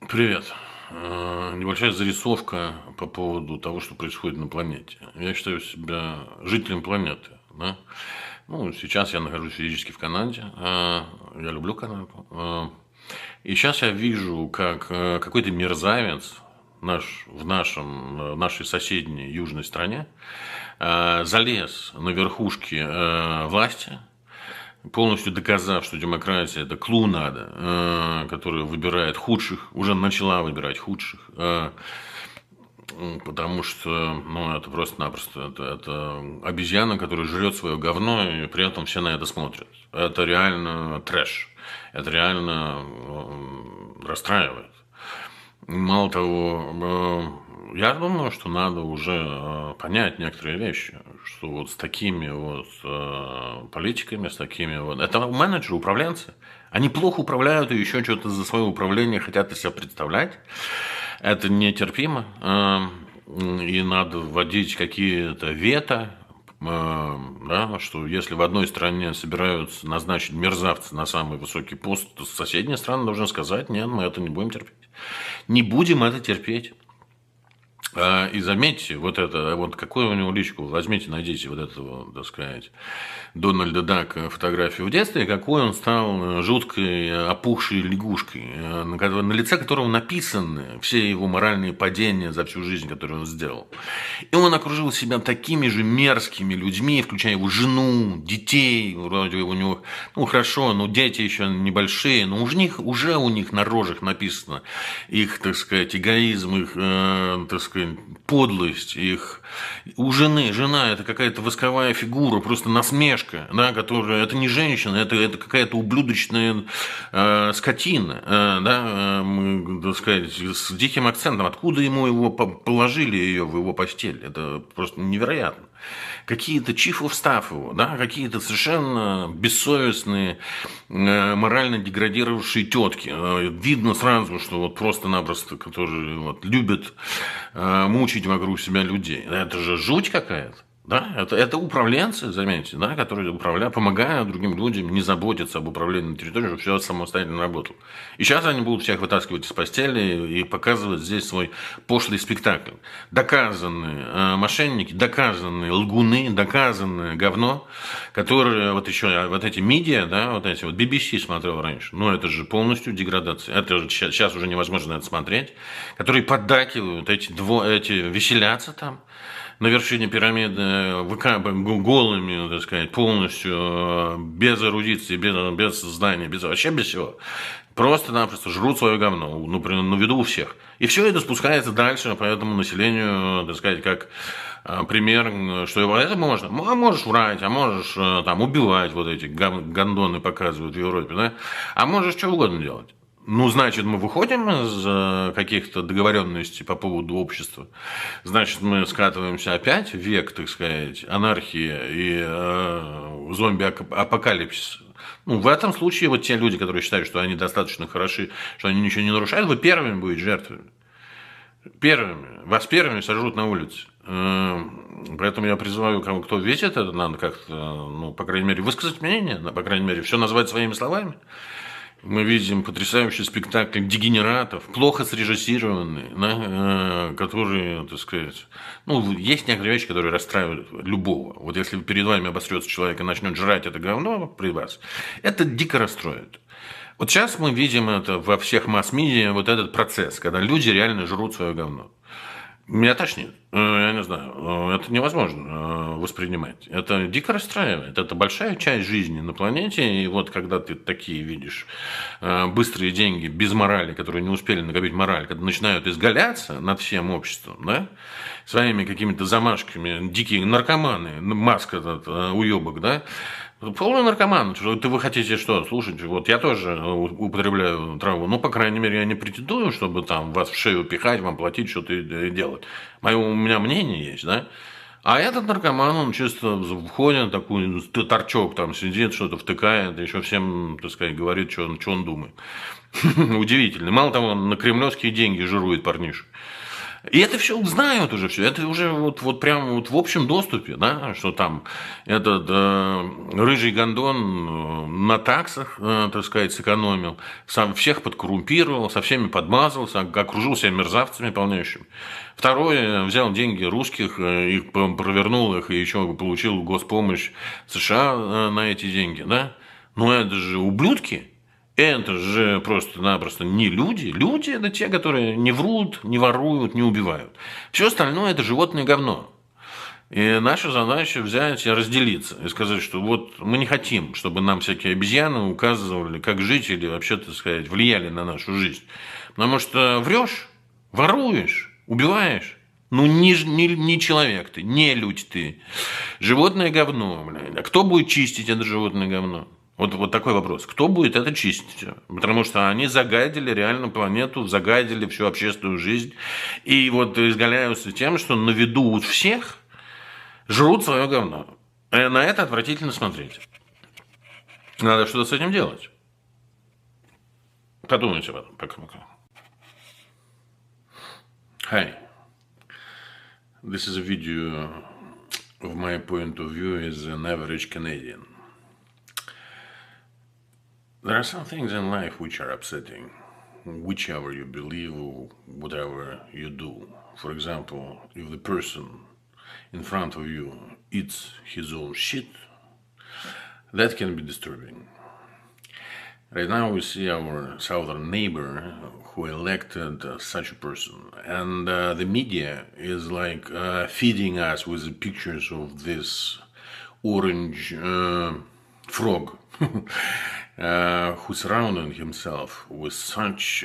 Привет. Небольшая зарисовка по поводу того, что происходит на планете. Я считаю себя жителем планеты. Да? Ну, сейчас я нахожусь физически в Канаде. Я люблю Канаду. И сейчас я вижу, как какой-то мерзавец в нашей соседней южной стране залез на верхушки власти, полностью доказав, что демократия – это клоунада, которая выбирает худших, уже начала выбирать худших, потому что ну, это просто-напросто это обезьяна, которая жрет свое говно, и при этом все на это смотрят. Это реально трэш, это реально расстраивает. Мало того, я думаю, что надо уже понять некоторые вещи, что вот с такими вот политиками, с такими вот... Это менеджеры, управленцы. Они плохо управляют и еще что-то за свое управление хотят из себя представлять. Это нетерпимо. И надо вводить какие-то вето, да, что если в одной стране собираются назначить мерзавца на самый высокий пост, то соседняя страна должна сказать: нет, мы это не будем терпеть. Не будем это терпеть. И заметьте, вот какую у него личку, возьмите, найдите вот этого, так сказать, Дональда Дака фотографию в детстве, какой он стал жуткой, опухшей лягушкой, на лице которого написаны все его моральные падения за всю жизнь, которую он сделал. И он окружил себя такими же мерзкими людьми, включая его жену, детей, вроде у него, ну хорошо, но дети еще небольшие, но уже у них на рожах написано их, так сказать, эгоизм, их, так сказать, подлость их. У жена это какая-то восковая фигура, просто насмешка, да, которая, это не женщина, это какая-то ублюдочная скотина, так сказать, с диким акцентом. Откуда его положили ее в его постель? Это просто невероятно. Какие-то chief of staff его, да, какие-то совершенно бессовестные, морально деградировавшие тетки. Видно сразу, что вот просто-напросто, которые вот любят мучить вокруг себя людей. Это же жуть какая-то. Да? Это управленцы, заметьте, да, которые помогают другим людям не заботиться об управлении на территории, чтобы все самостоятельно работало. И сейчас они будут всех вытаскивать из постели и показывать здесь свой пошлый спектакль. Доказанные мошенники, доказанные лгуны, доказанное говно, которые вот еще вот эти медиа, да, вот эти вот BBC смотрел раньше, ну это же полностью деградация. Это же сейчас уже невозможно это смотреть, которые поддакивают, эти веселятся там на вершине пирамиды, голыми, так сказать, полностью, без эрудиции, без знаний, вообще без всего. Просто-напросто жрут свое говно, на виду у всех. И все это спускается дальше по этому населению, так сказать, как пример, что это можно. А можешь врать, а можешь там убивать, вот эти гондоны показывают в Европе, да? А можешь что угодно делать. Ну, значит, мы выходим из каких-то договоренностей по поводу общества. Значит, мы скатываемся опять в век, так сказать, анархии и зомби-апокалипсиса. Ну, в этом случае вот те люди, которые считают, что они достаточно хороши, что они ничего не нарушают, вы первыми будете жертвами. Вас первыми сожрут на улице. Поэтому я призываю, кто видит это, надо как-то, ну, по крайней мере, высказать мнение, по крайней мере, все назвать своими словами. Мы видим потрясающий спектакль дегенератов, плохо срежиссированный, да, которые, так сказать... Ну, есть некоторые вещи, которые расстраивают любого. Вот если перед вами обосрется человек и начнет жрать это говно при вас, это дико расстроит. Вот сейчас мы видим это во всех масс-медиа, вот этот процесс, когда люди реально жрут свое говно. Меня тошнит. Я не знаю. Это невозможно воспринимать. Это дико расстраивает. Это большая часть жизни на планете. И вот когда ты такие видишь быстрые деньги без морали, которые не успели накопить мораль, когда начинают изгаляться над всем обществом, да, своими какими-то замашками, дикие наркоманы, Маск этот уебок, да, полный наркоман. Вы хотите что? Слушайте, вот я тоже употребляю траву. Ну, по крайней мере, я не претендую, чтобы там вас в шею пихать, вам платить, что-то делать. У меня мнение есть, да? А этот наркоман, он чисто входит, такой торчок там сидит, что-то втыкает, еще всем, так сказать, говорит, что он думает. Удивительно. Мало того, он на кремлевские деньги жирует парниша. И это все знают уже все. Это уже вот прям вот в общем доступе, да, что там этот рыжий гондон на таксах, так сказать, сэкономил, сам всех подкоррумпировал, со всеми подмазался, окружил себя мерзавцами полнейшими. Второй взял деньги русских, их провернул их и еще получил госпомощь США на эти деньги, да. Но это же ублюдки. Это же просто-напросто не люди. Люди – это те, которые не врут, не воруют, не убивают. Все остальное – это животное говно. И наша задача взять и разделиться. И сказать, что вот мы не хотим, чтобы нам всякие обезьяны указывали, как жить, или вообще, так сказать, влияли на нашу жизнь. Потому что врешь, воруешь, убиваешь. Ну, не человек ты, не людь ты. Животное говно, блядь. А кто будет чистить это животное говно? Вот такой вопрос. Кто будет это чистить? Потому что они загадили реально планету, загадили всю общественную жизнь. И вот изгаляются тем, что на виду у всех жрут свое говно. И на это отвратительно смотреть. Надо что-то с этим делать. Подумайте об этом. Пока-пока. Hi. This is a video of my point of view as an average Canadian. There are some things in life which are upsetting, whichever you believe or whatever you do. For example, if the person in front of you eats his own shit, that can be disturbing. Right now we see our southern neighbor who elected such a person, and the media is like feeding us with the pictures of this orange frog who surrounded himself with such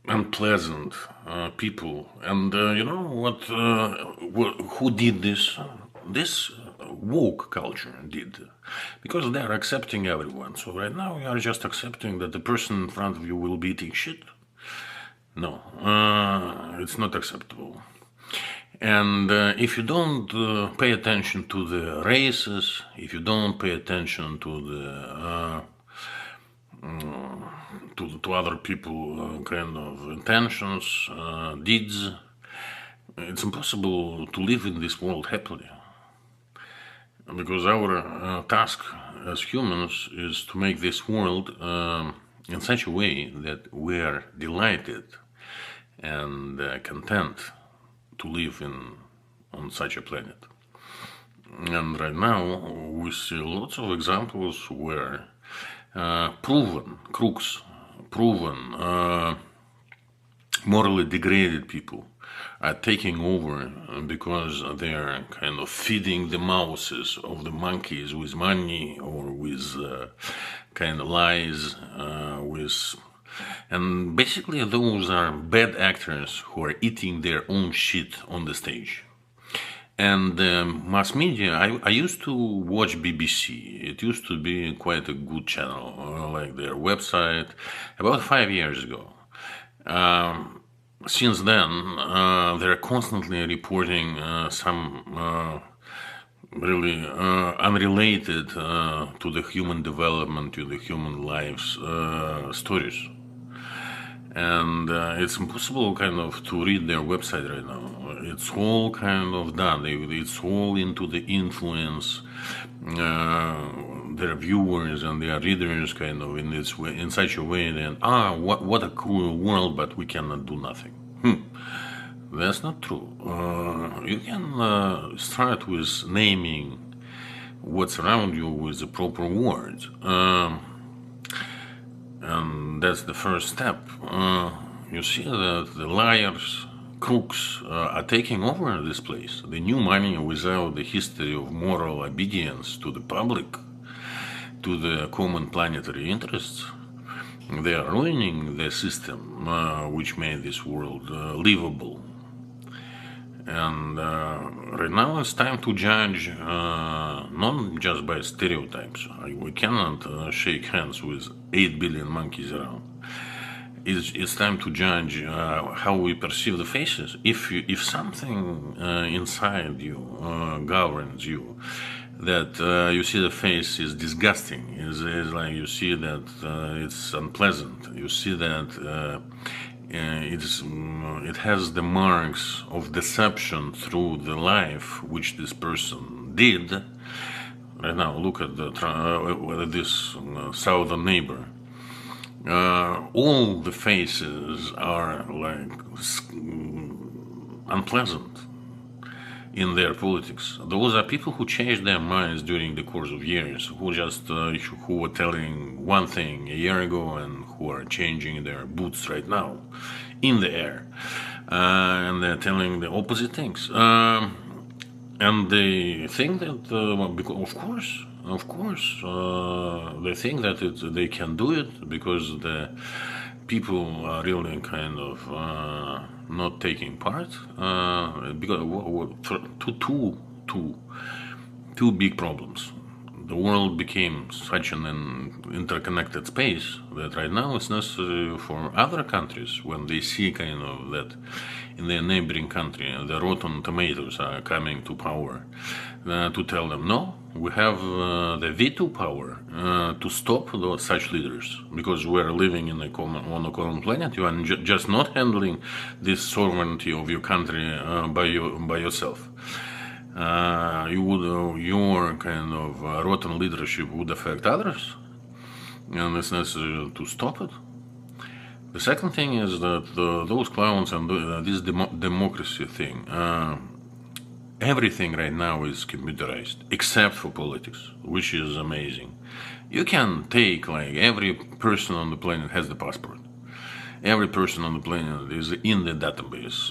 unpleasant people. And you know what? Who did this? This woke culture did, because they are accepting everyone. So right now you are just accepting that the person in front of you will be eating shit. No, it's not acceptable. And if you don't pay attention to the races, if you don't pay attention to the to other people kind of intentions, deeds, it's impossible to live in this world happily. Because our task as humans is to make this world in such a way that we are delighted and content to live on such a planet. And right now we see lots of examples where proven crooks, proven morally degraded people are taking over because they are kind of feeding the mouths of the monkeys with money or with kind of lies, and basically those are bad actors who are eating their own shit on the stage. And mass media, I used to watch BBC. It used to be quite a good channel, like their website, about 5 years ago. Since then, they're constantly reporting some really unrelated to the human development, to the human lives stories. And it's impossible kind of to read their website right now. It's all kind of done. It's all into the influence their viewers and their readers kind of in this way, in such a way that what a cruel world, but we cannot do nothing. That's not true. You can start with naming what's around you with the proper words. And that's the first step. You see that the liars, crooks are taking over this place. The new money without the history of moral obedience to the public, to the common planetary interests. They are ruining the system which made this world livable. And right now it's time to judge not just by stereotypes. We cannot shake hands with 8 billion monkeys around. It's time to judge how we perceive the faces. If something inside you governs you, that you see the face is disgusting, is like you see that it's unpleasant, you see that it has the marks of deception through the life which this person did. Right now, look at this southern neighbor. All the faces are like unpleasant in their politics. Those are people who changed their minds during the course of years, who were telling one thing a year ago and who are changing their boots right now in the air, and they're telling the opposite things. And they think that, of course, they think that they can do it because the people are really kind of not taking part. Because two big problems. The world became such an interconnected space that right now it's necessary for other countries, when they see kind of that in their neighboring country the rotten tomatoes are coming to power, to tell them, no, we have the veto power to stop such leaders, because we're living on a common planet. You are just not handling this sovereignty of your country by yourself. Your kind of rotten leadership would affect others, and it's necessary to stop it. The second thing is that those clowns and this democracy thing, everything right now is computerized except for politics, which is amazing. You can take, like, every person on the planet has the passport. Every person on the planet is in the database.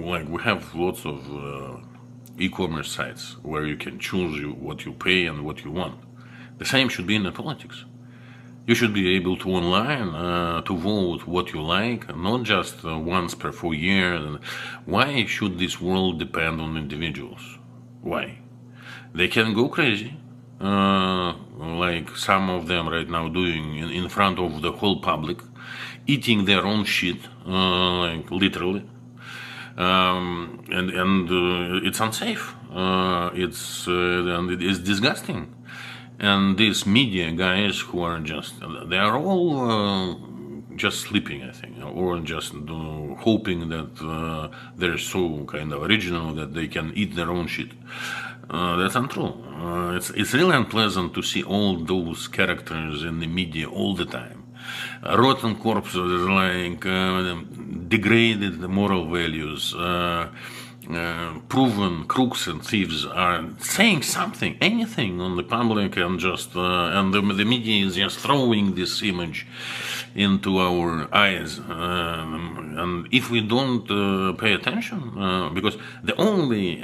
Like, we have lots of e-commerce sites where you can choose what you pay and what you want. The same should be in the politics. You should be able to online to vote what you like, not just once per 4 years. Why should this world depend on individuals? Why? They can go crazy, like some of them right now doing in front of the whole public, eating their own shit, like literally. And it's unsafe. And it is disgusting. And these media guys who are they are all just sleeping, I think, or just hoping that they're so kind of original that they can eat their own shit. That's untrue. It's really unpleasant to see all those characters in the media all the time. Rotten corpses, like degraded moral values, proven crooks and thieves are saying something, anything on the public, and the media is just throwing this image into our eyes. And if we don't pay attention, because the only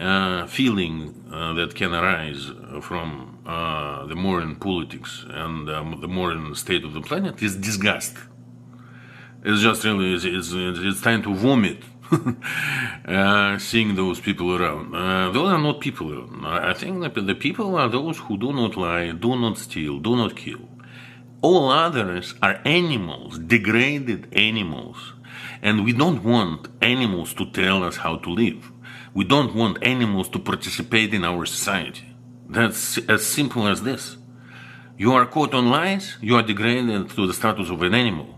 feeling that can arise from the modern politics and the modern state of the planet is disgust. It's just really, it's time to vomit. Seeing those people around. Those are not people. I think that the people are those who do not lie, do not steal, do not kill. All others are animals, degraded animals. And we don't want animals to tell us how to live. We don't want animals to participate in our society. That's as simple as this. You are caught on lies, you are degraded to the status of an animal.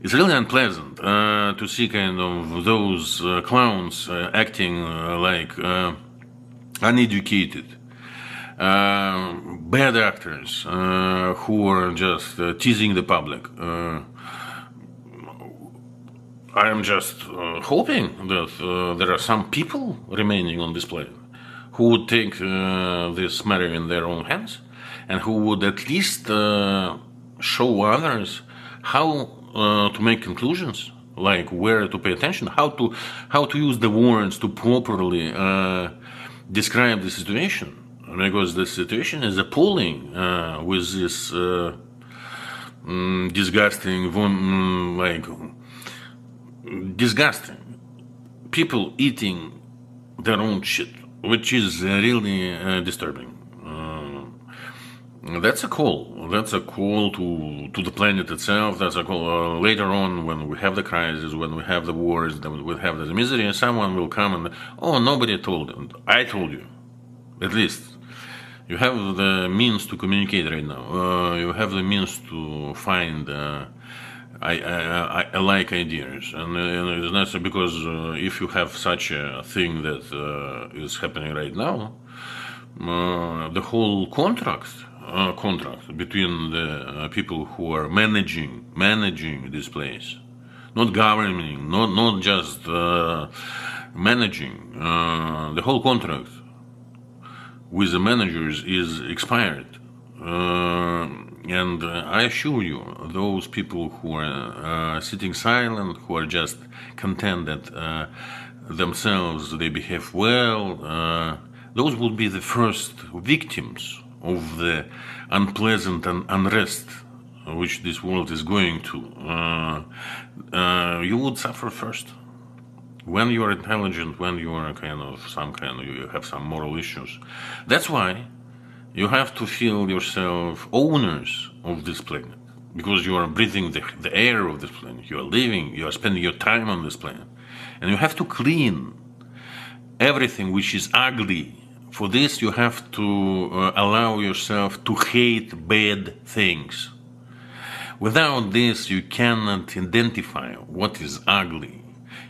It's really unpleasant to see kind of those clowns acting like uneducated, bad actors who are just teasing the public. I am just hoping that there are some people remaining on this planet who would take this matter in their own hands and who would at least show others how to make conclusions, like where to pay attention, how to use the words to properly describe the situation, because the situation is appalling with this disgusting people eating their own shit, which is really disturbing. That's a call. That's a call to the planet itself. That's a call. Later on, when we have the crisis, when we have the wars, when we have the misery, someone will come and, oh, nobody told them. I told you. At least. You have the means to communicate right now. You have the means to find I like ideas, and it's necessary because if you have such a thing that is happening right now, the whole contract between the people who are managing this place, not governing, not just managing, the whole contract with the managers is expired. And I assure you, those people who are sitting silent, who are just content that themselves they behave well, those will be the first victims of the unpleasant and unrest which this world is going to. You would suffer first. When you are intelligent, when you are you have some moral issues. That's why you have to feel yourself owners of this planet, because you are breathing the air of this planet. You are living, you are spending your time on this planet. And you have to clean everything which is ugly. For this, you have to allow yourself to hate bad things. Without this, you cannot identify what is ugly.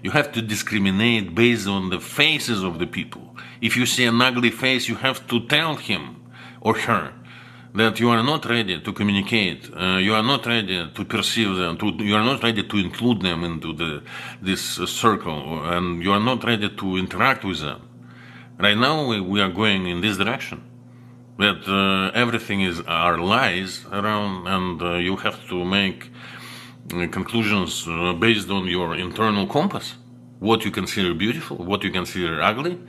You have to discriminate based on the faces of the people. If you see an ugly face, you have to tell him or her that you are not ready to communicate, you are not ready to perceive them, you are not ready to include them into this circle, and you are not ready to interact with them. Right now, we are going in this direction. That everything are lies around, and you have to make conclusions based on your internal compass. What you consider beautiful, what you consider ugly,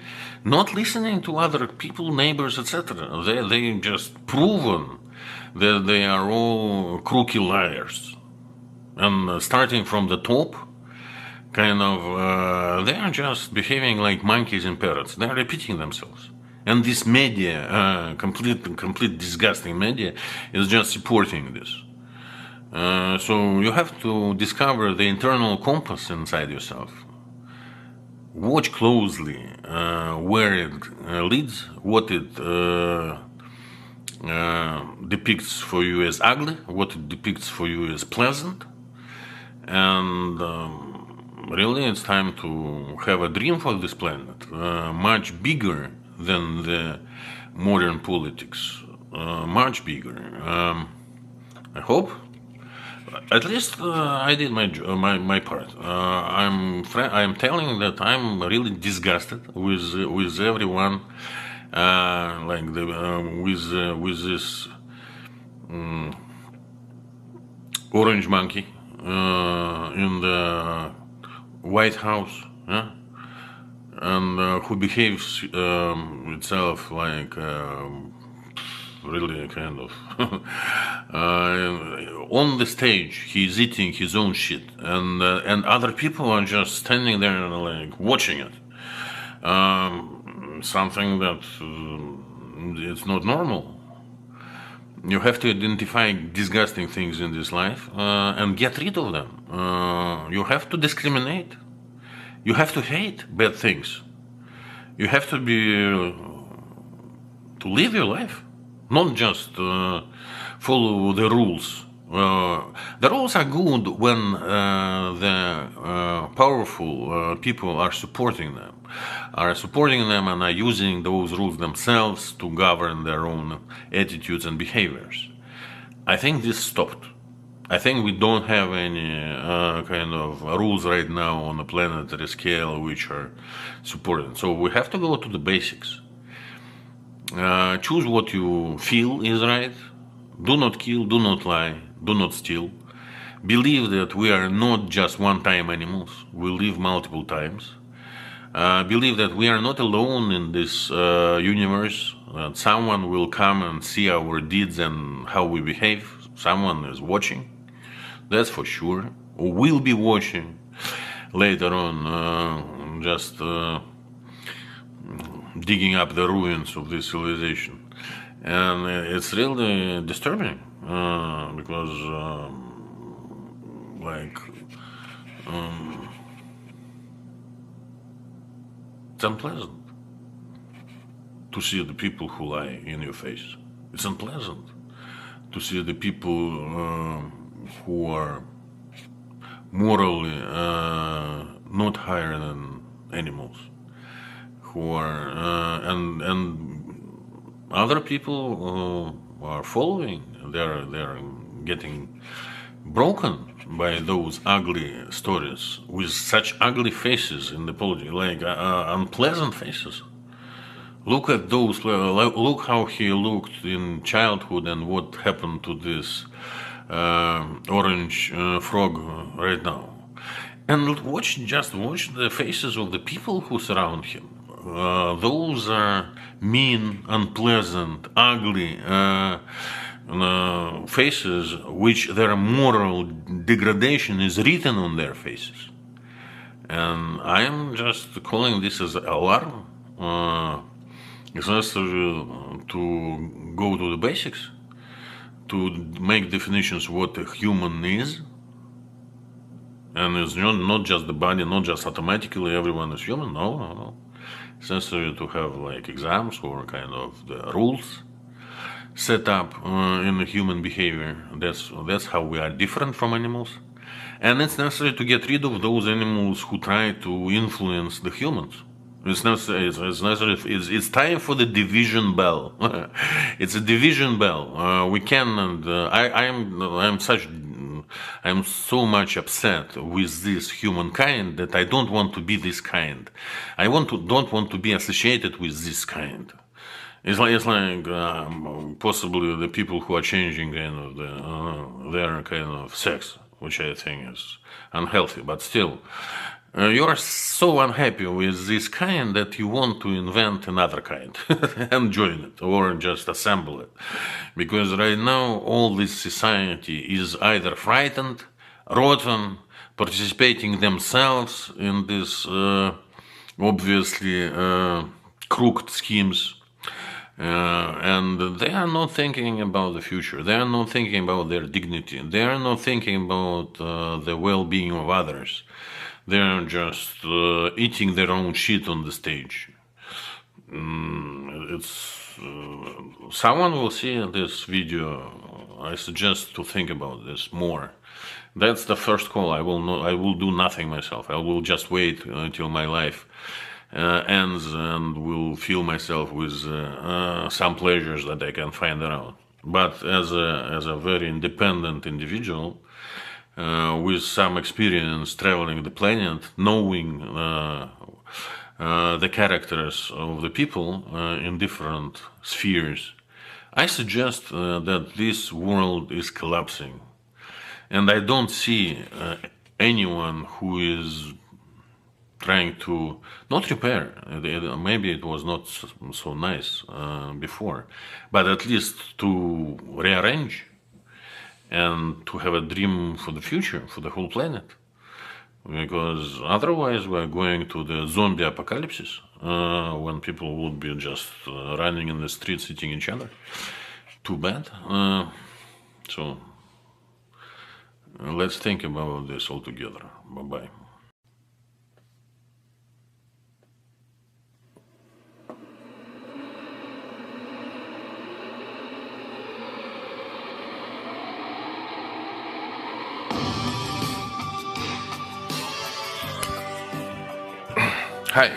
not listening to other people, neighbors, etc. They just proven that they are all crooked liars. And starting from the top, they are just behaving like monkeys and parrots. They are repeating themselves. And this media, complete disgusting media, is just supporting this. So you have to discover the internal compass inside yourself. Watch closely where it leads, what it depicts for you as ugly, what it depicts for you as pleasant. And really, it's time to have a dream for this planet, much bigger than the modern politics, much bigger. I hope. At least I did my part. I'm telling that I'm really disgusted with everyone, with this orange monkey in the White House, yeah? And who behaves itself like really on the stage he's eating his own shit, and other people are just standing there like watching it. Something that it's not normal. You have to identify disgusting things in this life and get rid of them. You have to discriminate. You have to hate bad things. You have to live your life, not just follow the rules. The rules are good when the powerful people are supporting them, and are using those rules themselves to govern their own attitudes and behaviors. I think this stopped. I think we don't have any rules right now on a planetary scale which are supported. So we have to go to the basics. Choose what you feel is right. Do not kill, do not lie, do not steal. Believe that we are not just one-time animals. We live multiple times. Believe that we are not alone in this universe. That someone will come and see our deeds and how we behave. Someone is watching. That's for sure. We'll be watching later on, just digging up the ruins of this civilization. And it's really disturbing because, it's unpleasant to see the people who lie in your face. It's unpleasant to see the people who are morally not higher than animals, who are and other people are following. They're getting broken by those ugly stories with such ugly faces in the politics, like unpleasant faces. Look at those. Look how he looked in childhood, and what happened to this orange frog right now. And just watch the faces of the people who surround him. Those are mean, unpleasant, ugly faces, which their moral degradation is written on their faces. And I am just calling this as alarm. It's necessary to go to the basics, to make definitions what a human is. And it's not just the body, not just automatically everyone is human. No. It's necessary to have like exams or kind of the rules set up in the human behavior. That's how we are different from animals. And it's necessary to get rid of those animals who try to influence the humans. It's necessary. It's time for the division bell. It's a division bell. We cannot. I'm so much upset with this humankind that I don't want to be this kind. I don't want to be associated with this kind. It's like possibly the people who are changing kind of their kind of sex, which I think is unhealthy, but still. You are so unhappy with this kind that you want to invent another kind and join it or just assemble it. Because right now all this society is either frightened, rotten, participating themselves in this obviously crooked schemes. And they are not thinking about the future. They are not thinking about their dignity. They are not thinking about the well-being of others. They're just eating their own shit on the stage. Someone will see this video. I suggest to think about this more. That's the first call. I will do nothing myself. I will just wait until my life ends and will fill myself with some pleasures that I can find around. But as a very independent individual, with some experience traveling the planet, knowing the characters of the people in different spheres, I suggest that this world is collapsing. And I don't see anyone who is trying to not repair. Maybe it was not so nice before, but at least to rearrange and to have a dream for the future, for the whole planet. Because otherwise we're going to the zombie apocalypse, when people would be just running in the streets, eating each other. Too bad. So let's think about this all together. Bye-bye. Hi.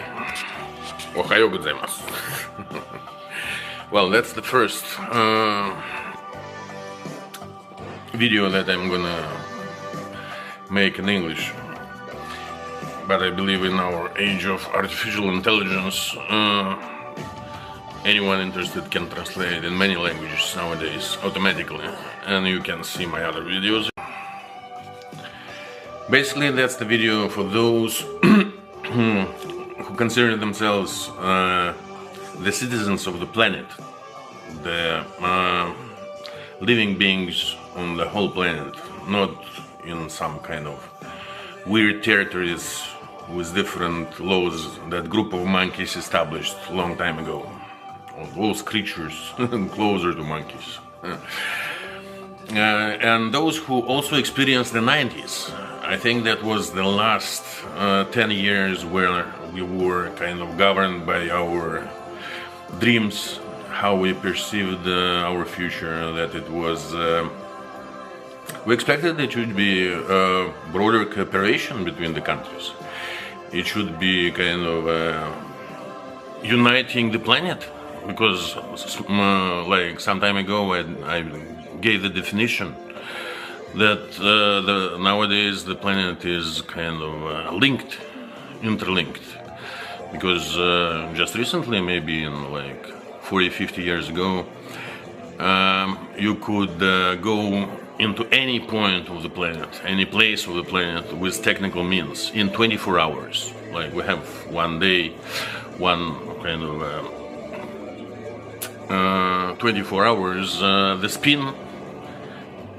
Ohayo gozaimasu. Well, that's the first video that I'm gonna make in English. But I believe in our age of artificial intelligence, anyone interested can translate in many languages nowadays automatically, and you can see my other videos. Basically, that's the video for those who consider themselves the citizens of the planet, the living beings on the whole planet, not in some kind of weird territories with different laws that group of monkeys established a long time ago. Those creatures closer to monkeys. And those who also experienced the 90s. I think that was the last 10 years where we were kind of governed by our dreams, how we perceived our future, that it was We expected it should be broader cooperation between the countries. It should be kind of uniting the planet, because like some time ago I gave the definition that nowadays the planet is kind of interlinked, because just recently, maybe in like 40-50 years ago, you could go into any point of the planet, any place of the planet with technical means in 24 hours. Like we have one day, one kind of 24 hours, the spin,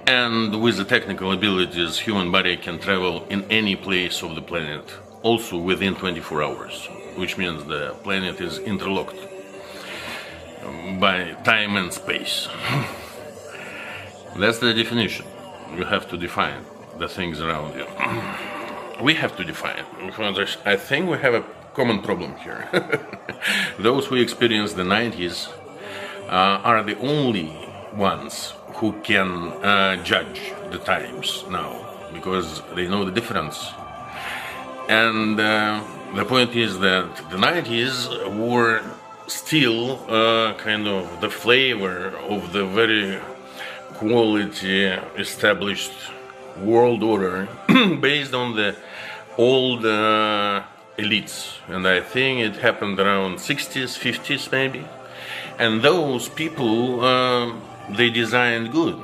and with the technical abilities, human body can travel in any place of the planet, also within 24 hours, which means the planet is interlocked by time and space. That's the definition. You have to define the things around you. We have to define, because I think we have a common problem here. Those who experienced the 90s are the only ones who can judge the times now, because they know the difference. And the point is that the 90s were still kind of the flavor of the very quality established world order based on the old elites. And I think it happened around 60s, 50s maybe. And those people, they designed good.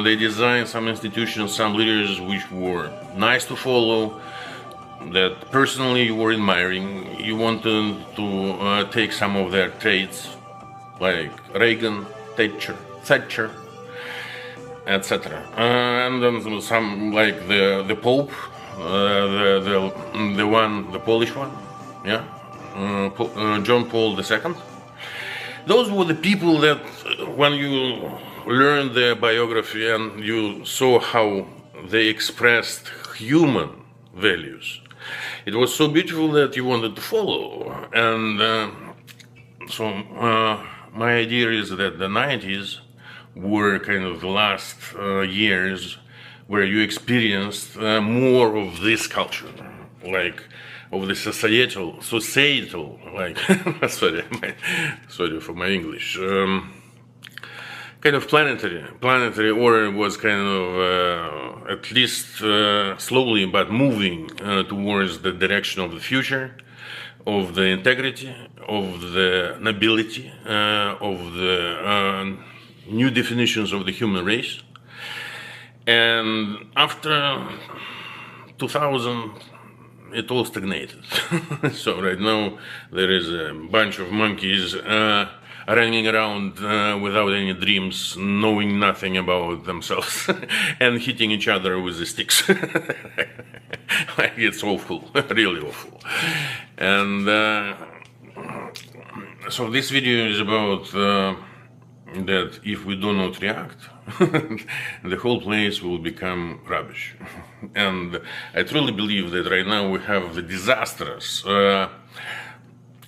They designed some institutions, some leaders which were nice to follow, that personally you were admiring. You wanted to take some of their traits, like Reagan, Thatcher, etc. And then some, like the Pope, the Polish one, yeah, John Paul II. Those were the people that, when you learned their biography and you saw how they expressed human values, it was so beautiful that you wanted to follow. And so my idea is that the 90s were kind of the last years where you experienced more of this culture, like of the societal, like sorry for my English, kind of planetary order was kind of at least slowly but moving towards the direction of the future, of the integrity, of the nobility, of the new definitions of the human race. And after 2000, it all stagnated. So right now there is a bunch of monkeys running around without any dreams, knowing nothing about themselves, and hitting each other with the sticks. It's awful, really awful. And so this video is about that if we do not react, the whole place will become rubbish. And I truly believe that right now we have the disastrous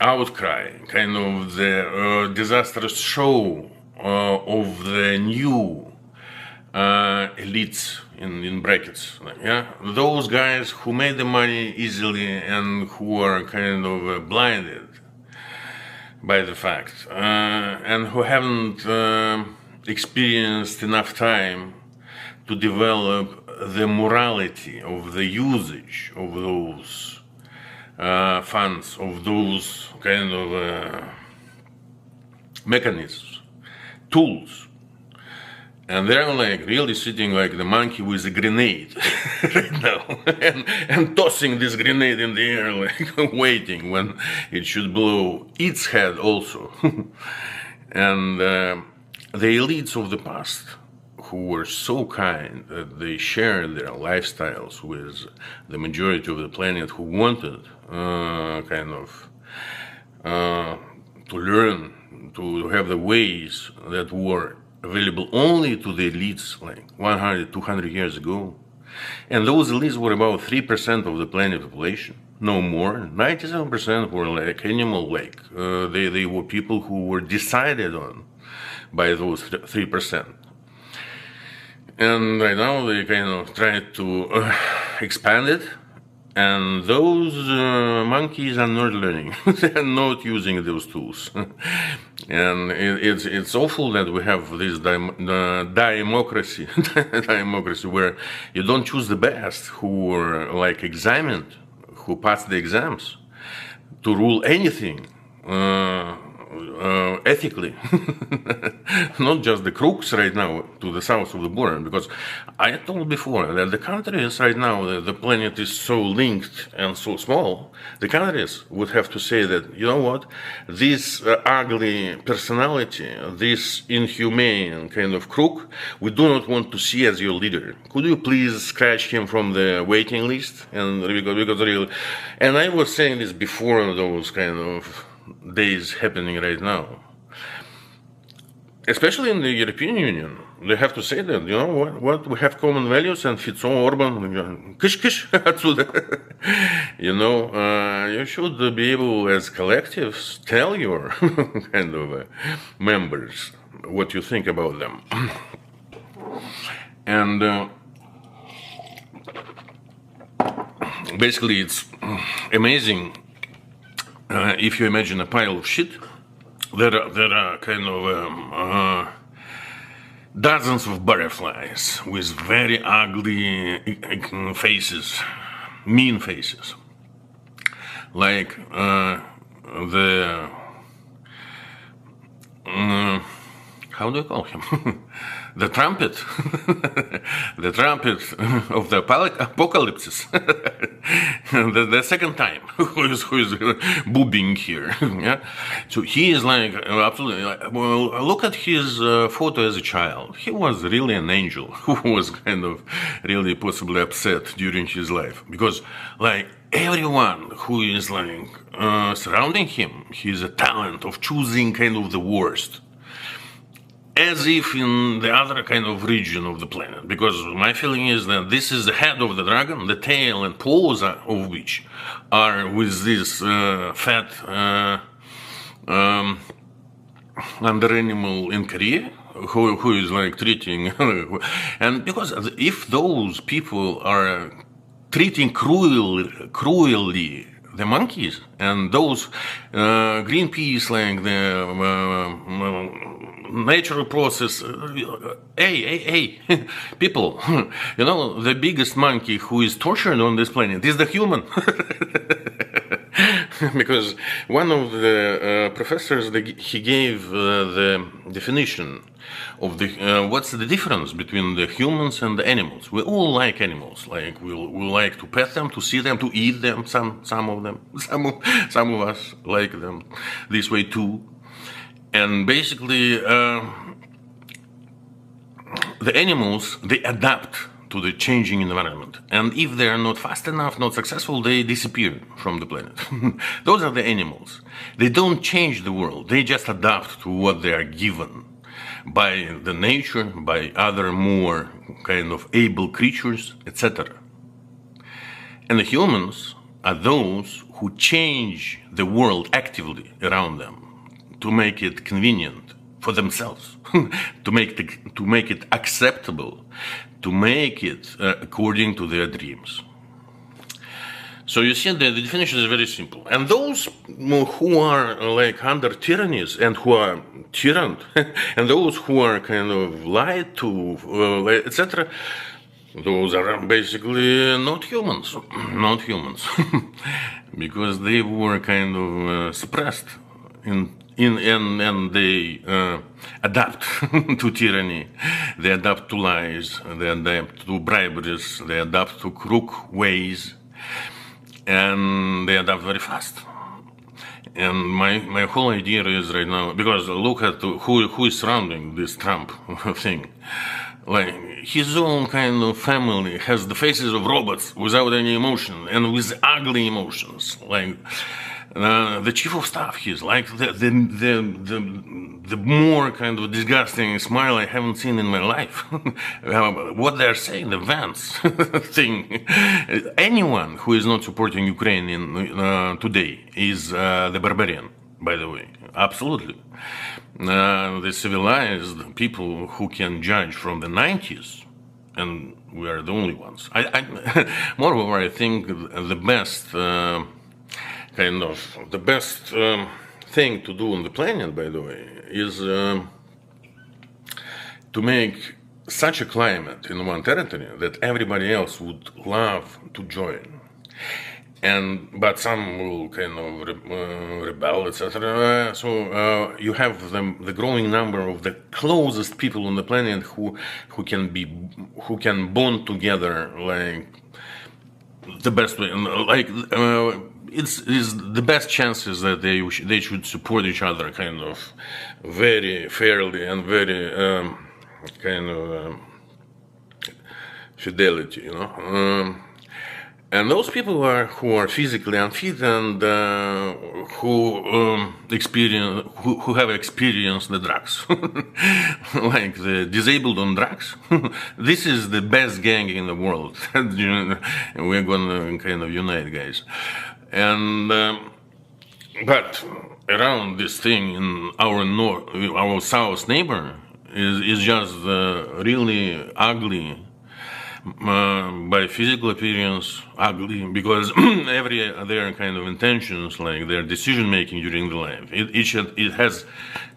outcry, kind of the disastrous show of the new elites, in brackets, yeah, those guys who made the money easily and who are kind of blinded by the fact, and who haven't experienced enough time to develop the morality of the usage of those funds, of those kind of mechanisms, tools. And they're like really sitting like the monkey with a grenade right now, and tossing this grenade in the air, like waiting when it should blow its head also. And the elites of the past, who were so kind that they shared their lifestyles with the majority of the planet, who wanted kind of to learn, to have the ways that were available only to the elites like 100, 200 years ago. And those elites were about 3% of the planet population, no more. 97% were like animal-like. They were people who were decided on by those 3%. And right now they kind of try to expand it. And those monkeys are not learning. They are not using those tools. And it's awful that we have this democracy, democracy where you don't choose the best who are like examined, who pass the exams to rule anything ethically. Not just the crooks right now to the south of the border, because I told before that the countries right now, the planet is so linked and so small, the countries would have to say that, you know what, this ugly personality, this inhumane kind of crook, we do not want to see as your leader. Could you please scratch him from the waiting list? And because really, and I was saying this before those kind of days happening right now. Especially in the European Union, they have to say that, you know what, we have common values, and Fico, Orban, kish, отсюда. You know, you should be able, as collectives, tell your kind of members what you think about them. And basically, it's amazing. If you imagine a pile of shit, there are kind of dozens of butterflies with very ugly faces, mean faces, like the how do you call him? The trumpet, the trumpet of the apocalypse. the second time, who is boobing here? Yeah, so he is like absolutely. Well, look at his photo as a child. He was really an angel who was kind of really possibly upset during his life, because like everyone who is like surrounding him, he's a talent of choosing kind of the worst. As if in the other kind of region of the planet, because my feeling is that this is the head of the dragon, the tail and paws of which are with this fat under animal in Korea, who is like treating, and because if those people are treating cruelly the monkeys, and those Greenpeace, like the natural process, hey, people, you know, the biggest monkey who is tortured on this planet is the human. Because one of the professors, he gave the definition of the what's the difference between the humans and the animals. We all like animals, like we like to pet them, to see them, to eat them. Some of them, some of us like them this way too. And basically, the animals, they adapt to the changing environment. And if they are not fast enough, not successful, they disappear from the planet. Those are the animals. They don't change the world. They just adapt to what they are given by the nature, by other more kind of able creatures, etc. And the humans are those who change the world actively around them, to make it convenient for themselves, to make it acceptable, to make it according to their dreams. So you see, the definition is very simple. And those who are like under tyrannies and who are tyranned, and those who are kind of lied to, etc., those are basically not humans, because they were kind of suppressed and they adapt to tyranny, they adapt to lies, they adapt to briberies, they adapt to crook ways, and they adapt very fast. And my whole idea is right now, because look at who is surrounding this Trump thing. Like, his own kind of family has the faces of robots without any emotion and with ugly emotions. Like, the chief of staff, he's like the more kind of disgusting smile I haven't seen in my life. What they're saying, the Vance thing. Anyone who is not supporting Ukraine today is the barbarian, by the way. Absolutely. The civilized people who can judge from the 90s and we are the only ones. Moreover, I think the best thing to do on the planet, by the way, is to make such a climate in one territory that everybody else would love to join. But some will rebel, etc. So you have the growing number of the closest people on the planet who can bond together like the best way. Like it's the best chances that they should support each other, very fairly and very fidelity, and those people who are physically unfit and who have experienced the drugs, like the disabled on drugs. This is the best gang in the world. We're gonna unite, guys. And but around this thing in our south neighbor is just really ugly. By physical appearance, ugly, because their intentions, like their decision making during the life, it has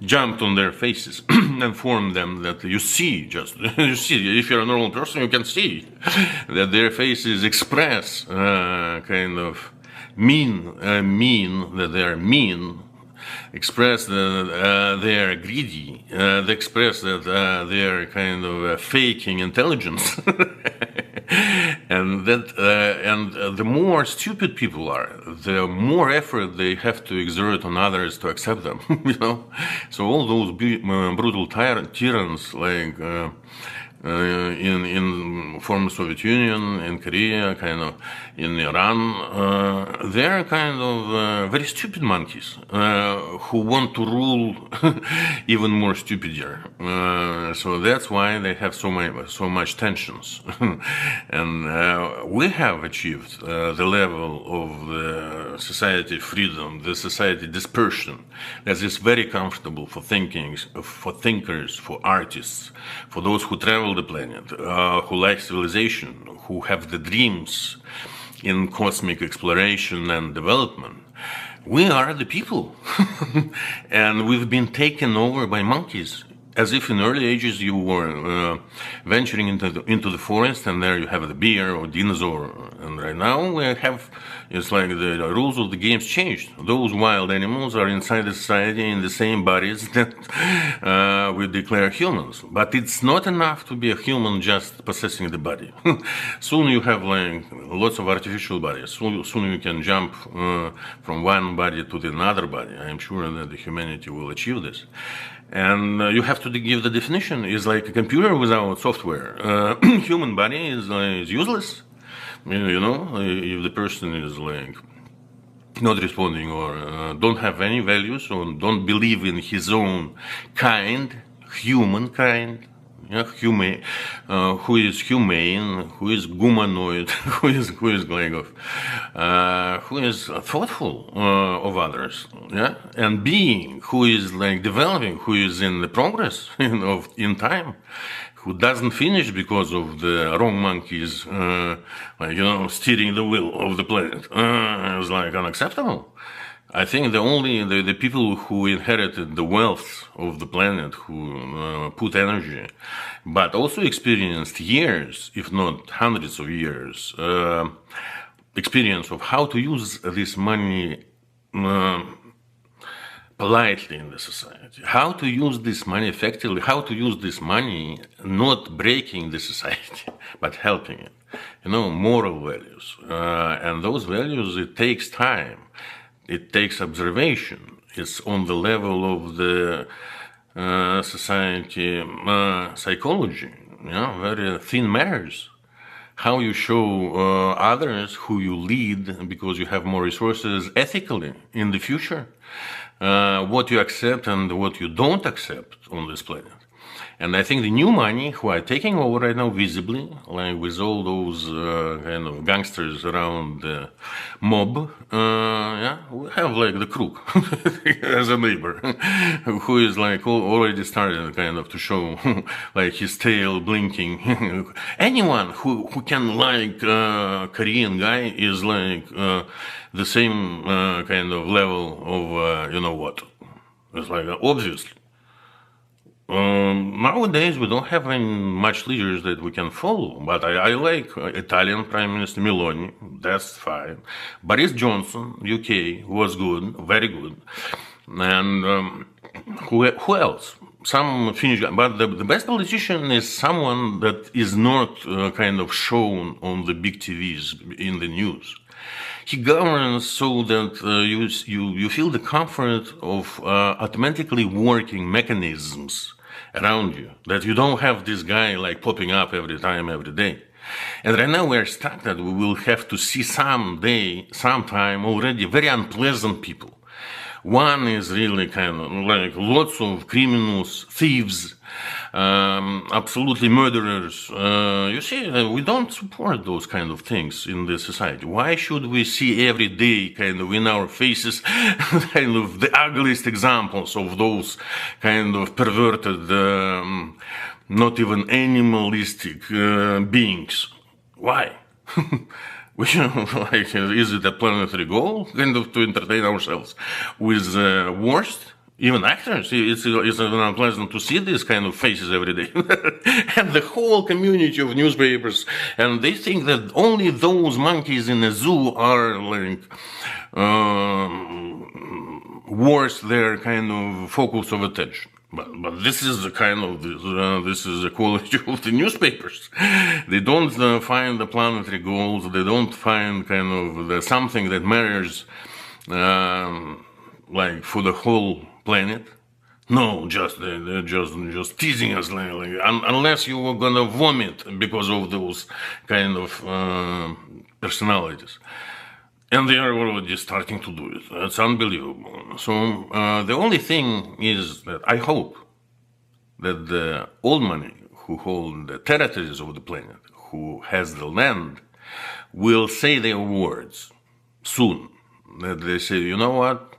jumped on their faces and formed them that you see. If you're a normal person, you can see that their faces express mean, that they are mean. Express that they are greedy. They express that they are faking intelligence, and the more stupid people are, the more effort they have to exert on others to accept them. So all those brutal tyrants, like in former Soviet Union, in Korea, in Iran, they're very stupid monkeys who want to rule even more stupider. So that's why they have so much tensions. And we have achieved the level of the society freedom, the society dispersion, that is very comfortable for thinkers, for artists, for those who travel the planet, who like civilization, who have the dreams in cosmic exploration and development. We are the people. And we've been taken over by monkeys. As if in early ages you were venturing into the forest, and there you have the bear or dinosaur. And right now it's like the rules of the games changed. Those wild animals are inside the society in the same bodies that we declare humans. But it's not enough to be a human just possessing the body. Soon you have lots of artificial bodies. Soon you can jump from one body to another body. I'm sure that the humanity will achieve this. And you have to give the definition. It's like a computer without software. Human body is useless. If the person is not responding or don't have any values or don't believe in his own humankind, who is humane, who is humanoid, who is thoughtful of others, and being who is developing, who is in the progress in time, who doesn't finish because of the wrong monkeys, steering the wheel of the planet. It's unacceptable. I think the people who inherited the wealth of the planet, who put energy, but also experienced years, if not hundreds of years, experience of how to use this money politely in the society, how to use this money effectively, how to use this money not breaking the society, but helping it. Moral values. And those values, it takes time. It takes observation. It's on the level of the society psychology, very thin measures. How you show others who you lead because you have more resources ethically in the future, what you accept and what you don't accept on this planet. And I think the new money who are taking over right now visibly, like with all those kind of gangsters around the mob, yeah, we have like the crook as a neighbor who is like already started kind of to show like his tail blinking. Anyone who can like Korean guy is like the same kind of level of you know what. It's like obviously. Nowadays, we don't have any much leaders that we can follow, but I like Italian Prime Minister Meloni, that's fine. Boris Johnson, UK, was good, very good. And who else? Some Finnish guy. But the best politician is someone that is not kind of shown on the big TVs in the news. He governs so that you feel the comfort of automatically working mechanisms around you, that you don't have this guy like popping up every day. And right now we're stuck that we will have to see sometime already very unpleasant people. One is really kind of like lots of criminals, thieves, absolutely murderers. You see, we don't support those kind of things in this society. Why should we see every day kind of in our faces kind of the ugliest examples of those kind of perverted, not even animalistic beings? Why? Like, is it a planetary goal, kind of, to entertain ourselves with worst, even actors? It's even unpleasant to see these kind of faces every day. And the whole community of newspapers, and they think that only those monkeys in a zoo are like worth their kind of focus of attention. But this is the kind of this is the quality of the newspapers. They don't find the planetary goals. They don't find kind of something that matters, like for the whole planet. No, they're just teasing us, like unless you were gonna vomit because of those kind of personalities. And they are already starting to do it. It's unbelievable. So the only thing is that I hope that the old money who hold the territories of the planet, who has the land, will say their words soon. That they say, you know what,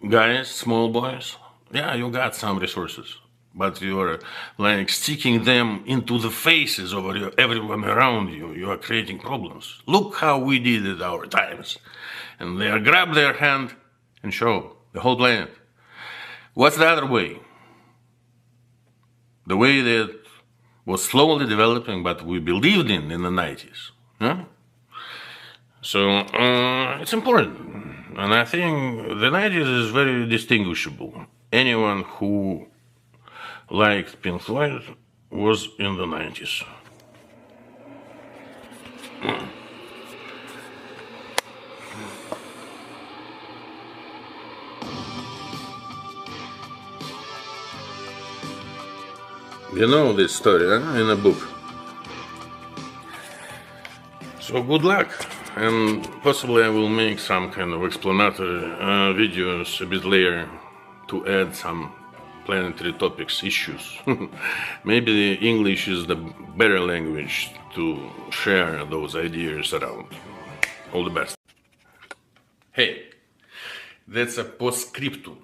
guys, small boys, yeah, you got some resources, but you are like sticking them into the faces of everyone around you. You are creating problems. Look how we did it our times. And they grab their hand and show the whole planet. What's the other way? The way that was slowly developing, but we believed in the 90s. Huh? So it's important. And I think the 90s is very distinguishable. Anyone who liked Pink Floyd was in the 90s. You know this story, huh? In a book. So good luck, and possibly I will make some kind of explanatory videos a bit later to add some planetary topics, issues. Maybe the English is the better language to share those ideas around. All the best. Hey, that's a postscriptum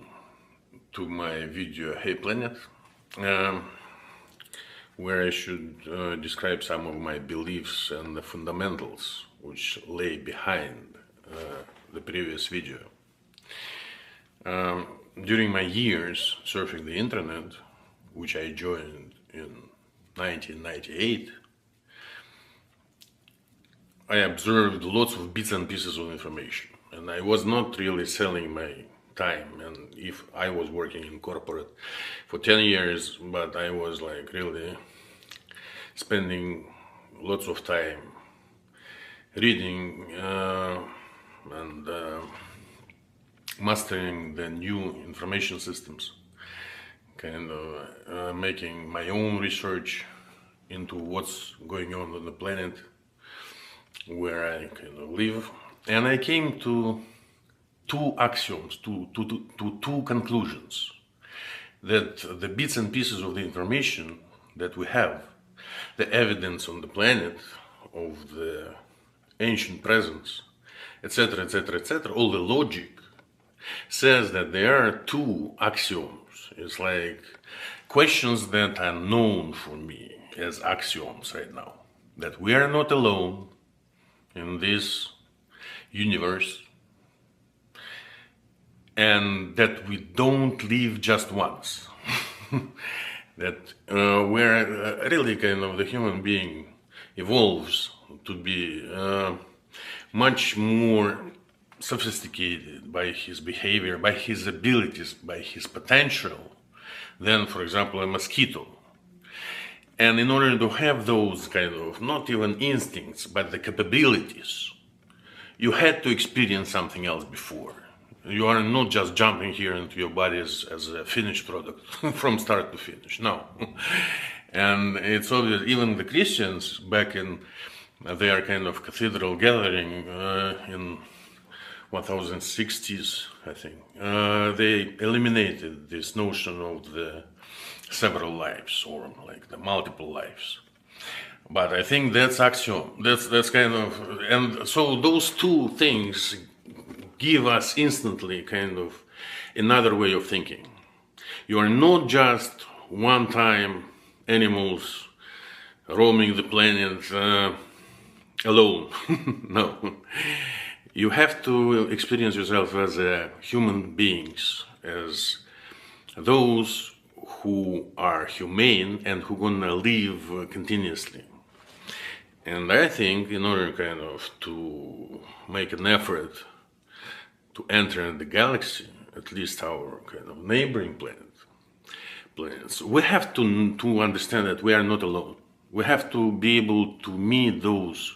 to my video Hey Planet, where I should describe some of my beliefs and the fundamentals which lay behind the previous video. During my years surfing the internet, which I joined in 1998, I observed lots of bits and pieces of information, and I was not really selling my time. And if I was working in corporate for 10 years, but I was like really spending lots of time reading and mastering the new information systems, kind of making my own research into what's going on the planet where I kind of live. And I came to two axioms, to two conclusions. that the bits and pieces of the information that we have, the evidence on the planet of the ancient presence, etc., etc., etc., all the logic says that there are two axioms. It's like questions that are known for me as axioms right now. That we are not alone in this universe, and that we don't live just once. That we're really kind of the human being evolves to be much more sophisticated by his behavior, by his abilities, by his potential than, for example, a mosquito. And in order to have those kind of, not even instincts, but the capabilities, you had to experience something else before. You are not just jumping here into your body as a finished product from start to finish. No. And it's obvious, even the Christians back in their kind of cathedral gathering in 1060s, I think, they eliminated this notion of the several lives, or like the multiple lives. But I think that's axiom. That's kind of, and so those two things give us instantly kind of another way of thinking. You are not just one-time animals roaming the planet alone. No. You have to experience yourself as human beings, as those who are humane and who gonna live continuously. And I think in order kind of to make an effort to enter the galaxy, at least our kind of neighboring planets, we have to understand that we are not alone. We have to be able to meet those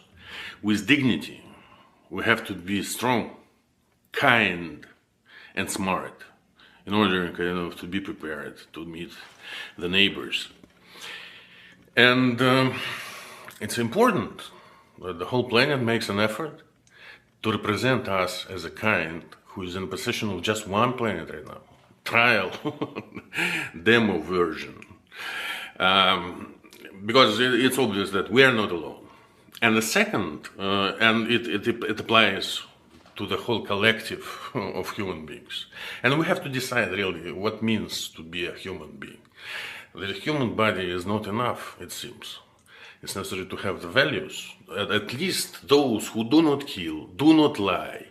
with dignity. We have to be strong, kind, and smart in order kind of to be prepared to meet the neighbors. And it's important that the whole planet makes an effort to represent us as a kind who is in a position of just one planet right now. Trial, demo version. Because it's obvious that we are not alone. And the second, and it applies to the whole collective of human beings. And we have to decide really what means to be a human being. The human body is not enough, it seems. It's necessary to have the values. At least those who do not kill, do not lie,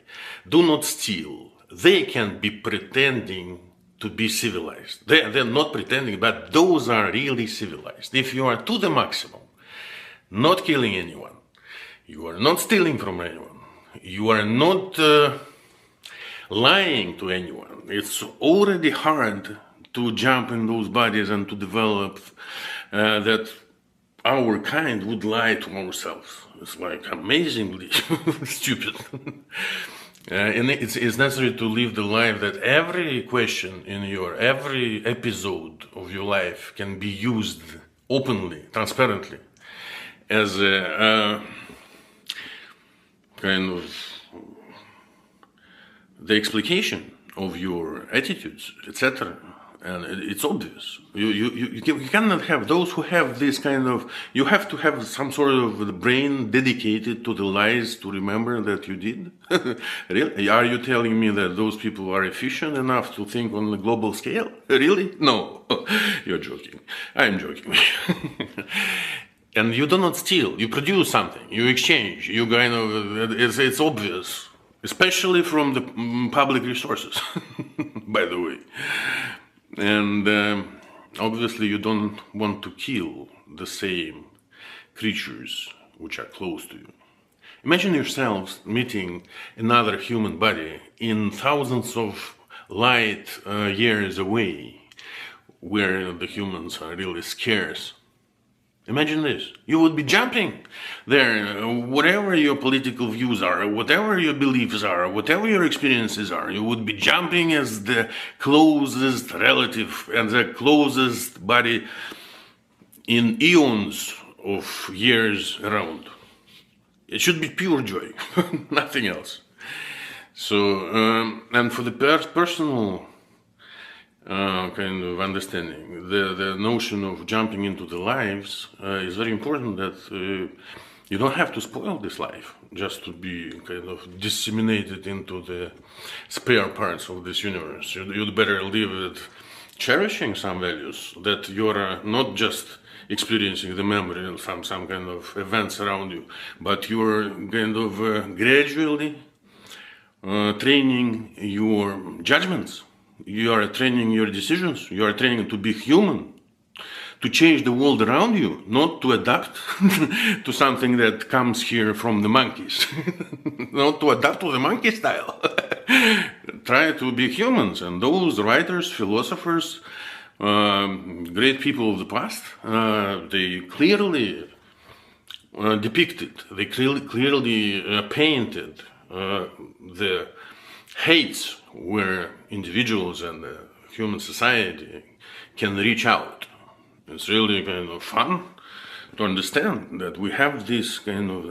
do not steal, they can be pretending to be civilized. They're not pretending, but those are really civilized. If you are to the maximum, not killing anyone, you are not stealing from anyone, you are not lying to anyone, it's already hard to jump in those bodies and to develop that our kind would lie to ourselves. It's like amazingly stupid. And it's necessary to live the life that every question in every episode of your life can be used openly, transparently, as a kind of the explication of your attitudes, etc. And it's obvious. You cannot have those who have this kind of, you have to have some sort of the brain dedicated to the lies to remember that you did. Really? Are you telling me that those people are efficient enough to think on a global scale? Really? No. You're joking. I'm joking. And you do not steal. You produce something. You exchange. You kind of, it's obvious. Especially from the public resources, by the way. And obviously you don't want to kill the same creatures which are close to you. Imagine yourselves meeting another human body in thousands of light years away, where the humans are really scarce. Imagine this. You would be jumping there, whatever your political views are, whatever your beliefs are, whatever your experiences are, you would be jumping as the closest relative and the closest body in eons of years around. It should be pure joy, nothing else. So, and for the personal kind of understanding. The notion of jumping into the lives is very important, that you don't have to spoil this life just to be kind of disseminated into the spare parts of this universe. You'd better live it cherishing some values, that you're not just experiencing the memory of some kind of events around you, but you're kind of gradually training your judgments. You are training your decisions. You are training to be human, to change the world around you, not to adapt to something that comes here from the monkeys. Not to adapt to the monkey style. Try to be humans. And those writers, philosophers, great people of the past, they clearly depicted, they clearly painted the hates where individuals and the human society can reach out. It's really kind of fun to understand that we have this kind of,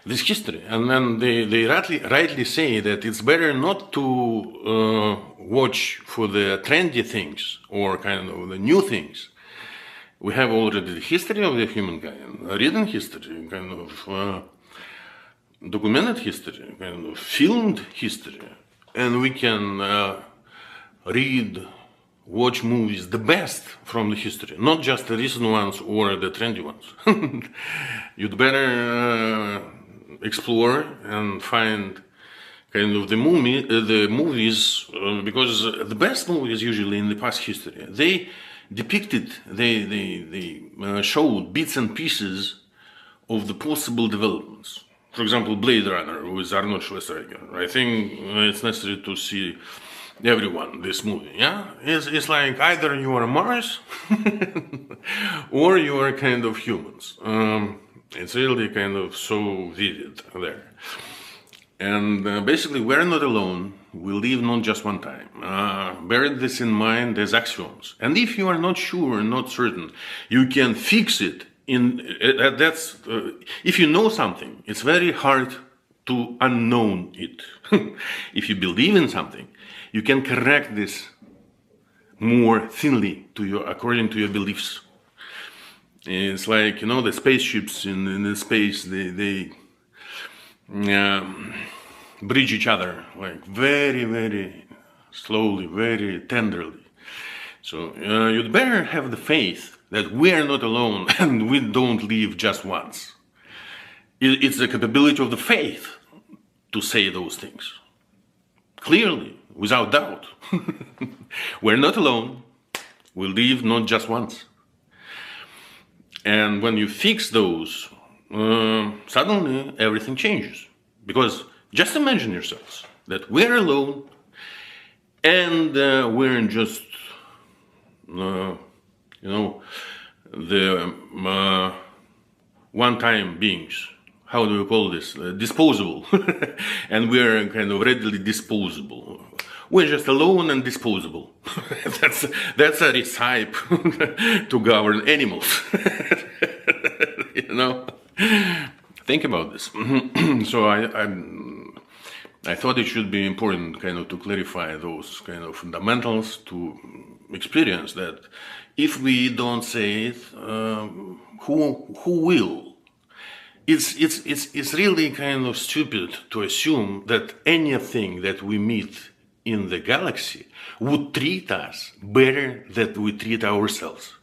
this history. And then they rightly say that it's better not to watch for the trendy things or kind of the new things. We have already the history of the humankind, written history, kind of documented history, kind of filmed history. And we can read, watch movies, the best from the history, not just the recent ones or the trendy ones. You'd better explore and find kind of the movies, because the best movies usually in the past history, they depicted, they showed bits and pieces of the possible developments. For example, Blade Runner with Arnold Schwarzenegger. I think it's necessary to see everyone this movie. Yeah, it's like either you are Mars or you are kind of humans. It's really kind of so vivid there. And basically, we're not alone. We live not just one time. Bear this in mind as axioms. And if you are not sure, not certain, you can fix it. If you know something, it's very hard to unknown it. If you believe in something, you can correct this more thinly according to your beliefs. It's like, the spaceships in the space, they bridge each other like very, very slowly, very tenderly. So you'd better have the faith that we are not alone and we don't live just once. It's the capability of the faith to say those things clearly, without doubt. We're not alone. We live not just once. And when you fix those, suddenly everything changes. Because just imagine yourselves that we're alone and we're just, the one-time beings. How do we call this? Disposable. And we're kind of readily disposable. We're just alone and disposable. That's a recipe to govern animals. Think about this. So I thought it should be important kind of to clarify those kind of fundamentals, to experience that if we don't say it, who will? It's really kind of stupid to assume that anything that we meet in the galaxy would treat us better than we treat ourselves.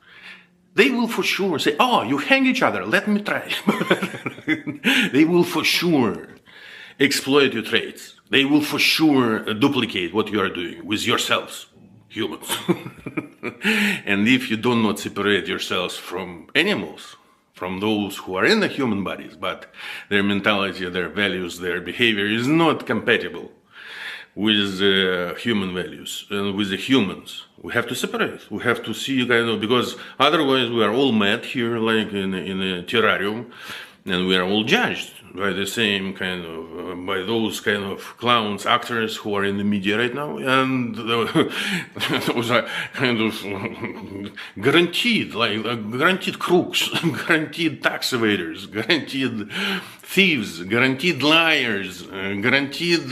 They will for sure say, oh, you hang each other, let me try. They will for sure exploit your traits. They will for sure duplicate what you are doing with yourselves, humans. And if you do not separate yourselves from animals, from those who are in the human bodies, but their mentality, their values, their behavior is not compatible with human values and with the humans, we have to separate. We have to see kind of, because otherwise we are all mad here, like in a terrarium, And we are all judged by the same kind of, by those kind of clowns, actors who are in the media right now, and those are kind of guaranteed, like guaranteed crooks, guaranteed tax evaders, guaranteed thieves, guaranteed liars, guaranteed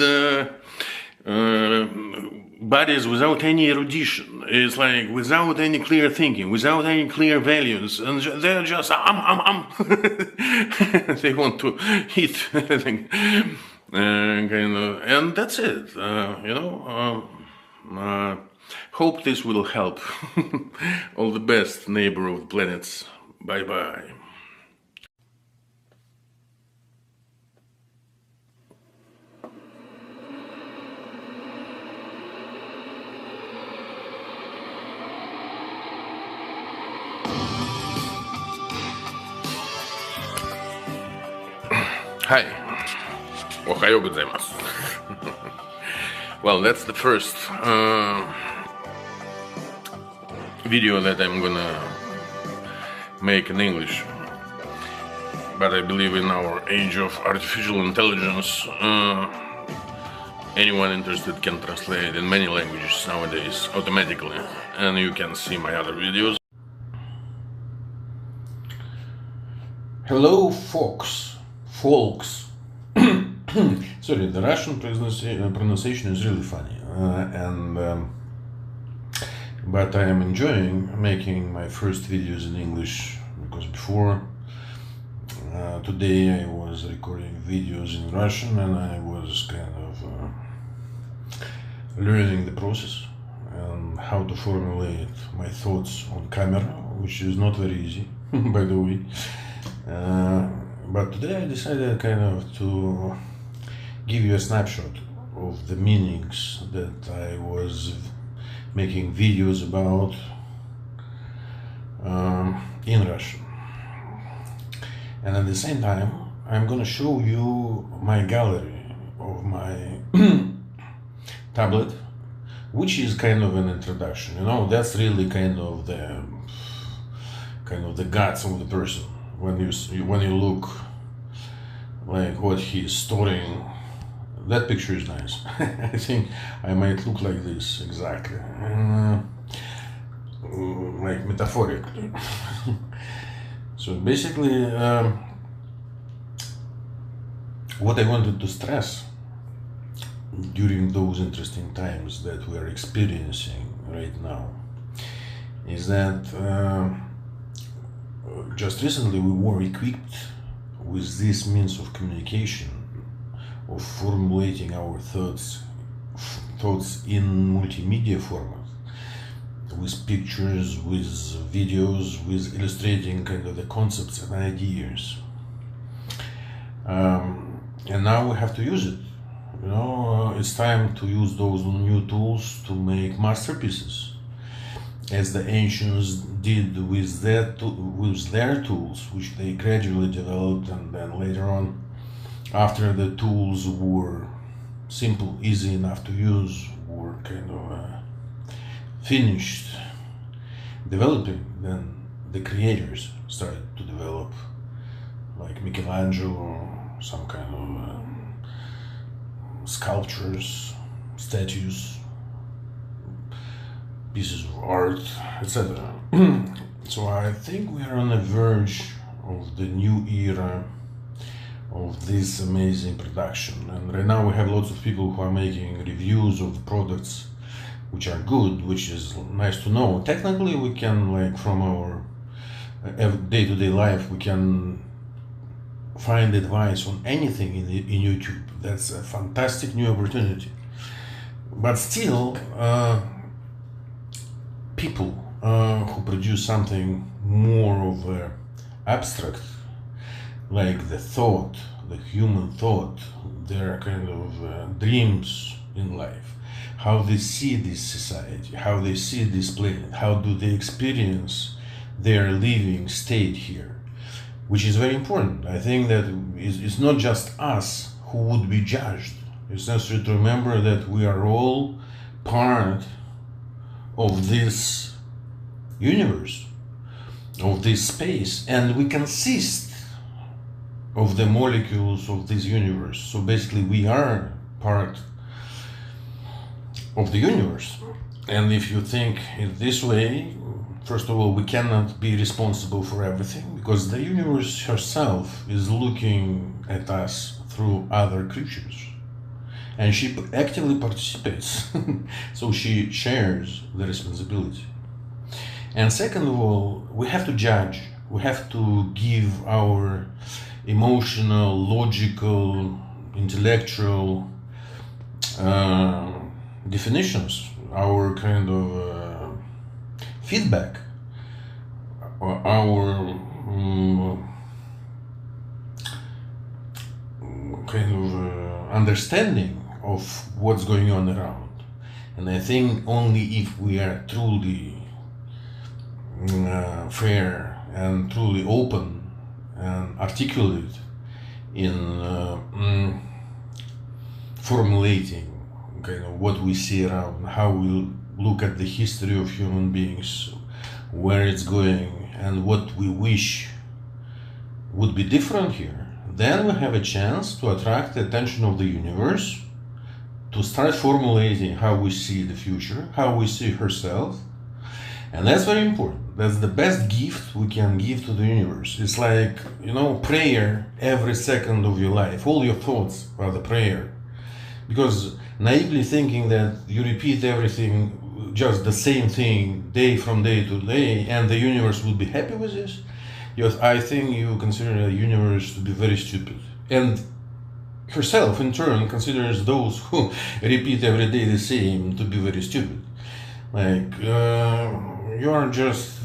bodies without any erudition. It's like without any clear thinking, without any clear values, and they're just they want to eat everything, and that's it. Hope this will help. All the best, neighbor of the planets. Bye bye. Hi. Ohayo gozaimasu. Well, that's the first video that I'm gonna make in English. But I believe in our age of artificial intelligence, anyone interested can translate in many languages nowadays automatically, and you can see my other videos. Hello, folks. Sorry, the Russian pronunciation is really funny, but I am enjoying making my first videos in English, because before today I was recording videos in Russian, and I was kind of learning the process and how to formulate my thoughts on camera, which is not very easy, by the way. But today I decided kind of to give you a snapshot of the meanings that I was making videos about in Russian. And at the same time, I'm gonna show you my gallery of my tablet, which is kind of an introduction. That's really kind of the guts of the person. When you look like what he's storing, that picture is nice. I think I might look like this exactly, like metaphorically. So basically, what I wanted to stress during those interesting times that we are experiencing right now is that just recently we were equipped with this means of communication, of formulating our thoughts in multimedia format, with pictures, with videos, with illustrating kind of the concepts and ideas. And now we have to use it. It's time to use those new tools to make masterpieces, as the ancients did with their tools, which they gradually developed, and then later on, after the tools were simple, easy enough to use, were kind of finished developing, then the creators started to develop, like Michelangelo, some kind of sculptures, statues, pieces of art, etc. So I think we are on the verge of the new era of this amazing production, and right now we have lots of people who are making reviews of the products which are good, which is nice to know. Technically we can, like, from our day-to-day life, we can find advice on anything in YouTube. That's a fantastic new opportunity. But still, people who produce something more of abstract, like the thought, the human thought, their kind of dreams in life, how they see this society, how they see this planet, how do they experience their living state here, which is very important. I think that it's not just us who would be judged. It's necessary to remember that we are all part of this universe, of this space, and we consist of the molecules of this universe. So basically we are part of the universe. And if you think in this way, first of all, we cannot be responsible for everything, because the universe herself is looking at us through other creatures. And she actively participates. So she shares the responsibility. And second of all, we have to judge. We have to give our emotional, logical, intellectual definitions, our kind of feedback, our kind of understanding of what's going on around. And I think only if we are truly fair and truly open and articulate in formulating kind of what we see around, how we look at the history of human beings, where it's going, and what we wish would be different here, then we have a chance to attract the attention of the universe, to start formulating how we see the future, how we see herself. And that's very important. That's the best gift we can give to the universe. It's like, prayer every second of your life. All your thoughts are the prayer. Because naively thinking that you repeat everything, just the same thing, day from day to day, and the universe will be happy with this, I think you consider the universe to be very stupid. And herself, in turn, considers those who repeat every day the same to be very stupid. Like, you are just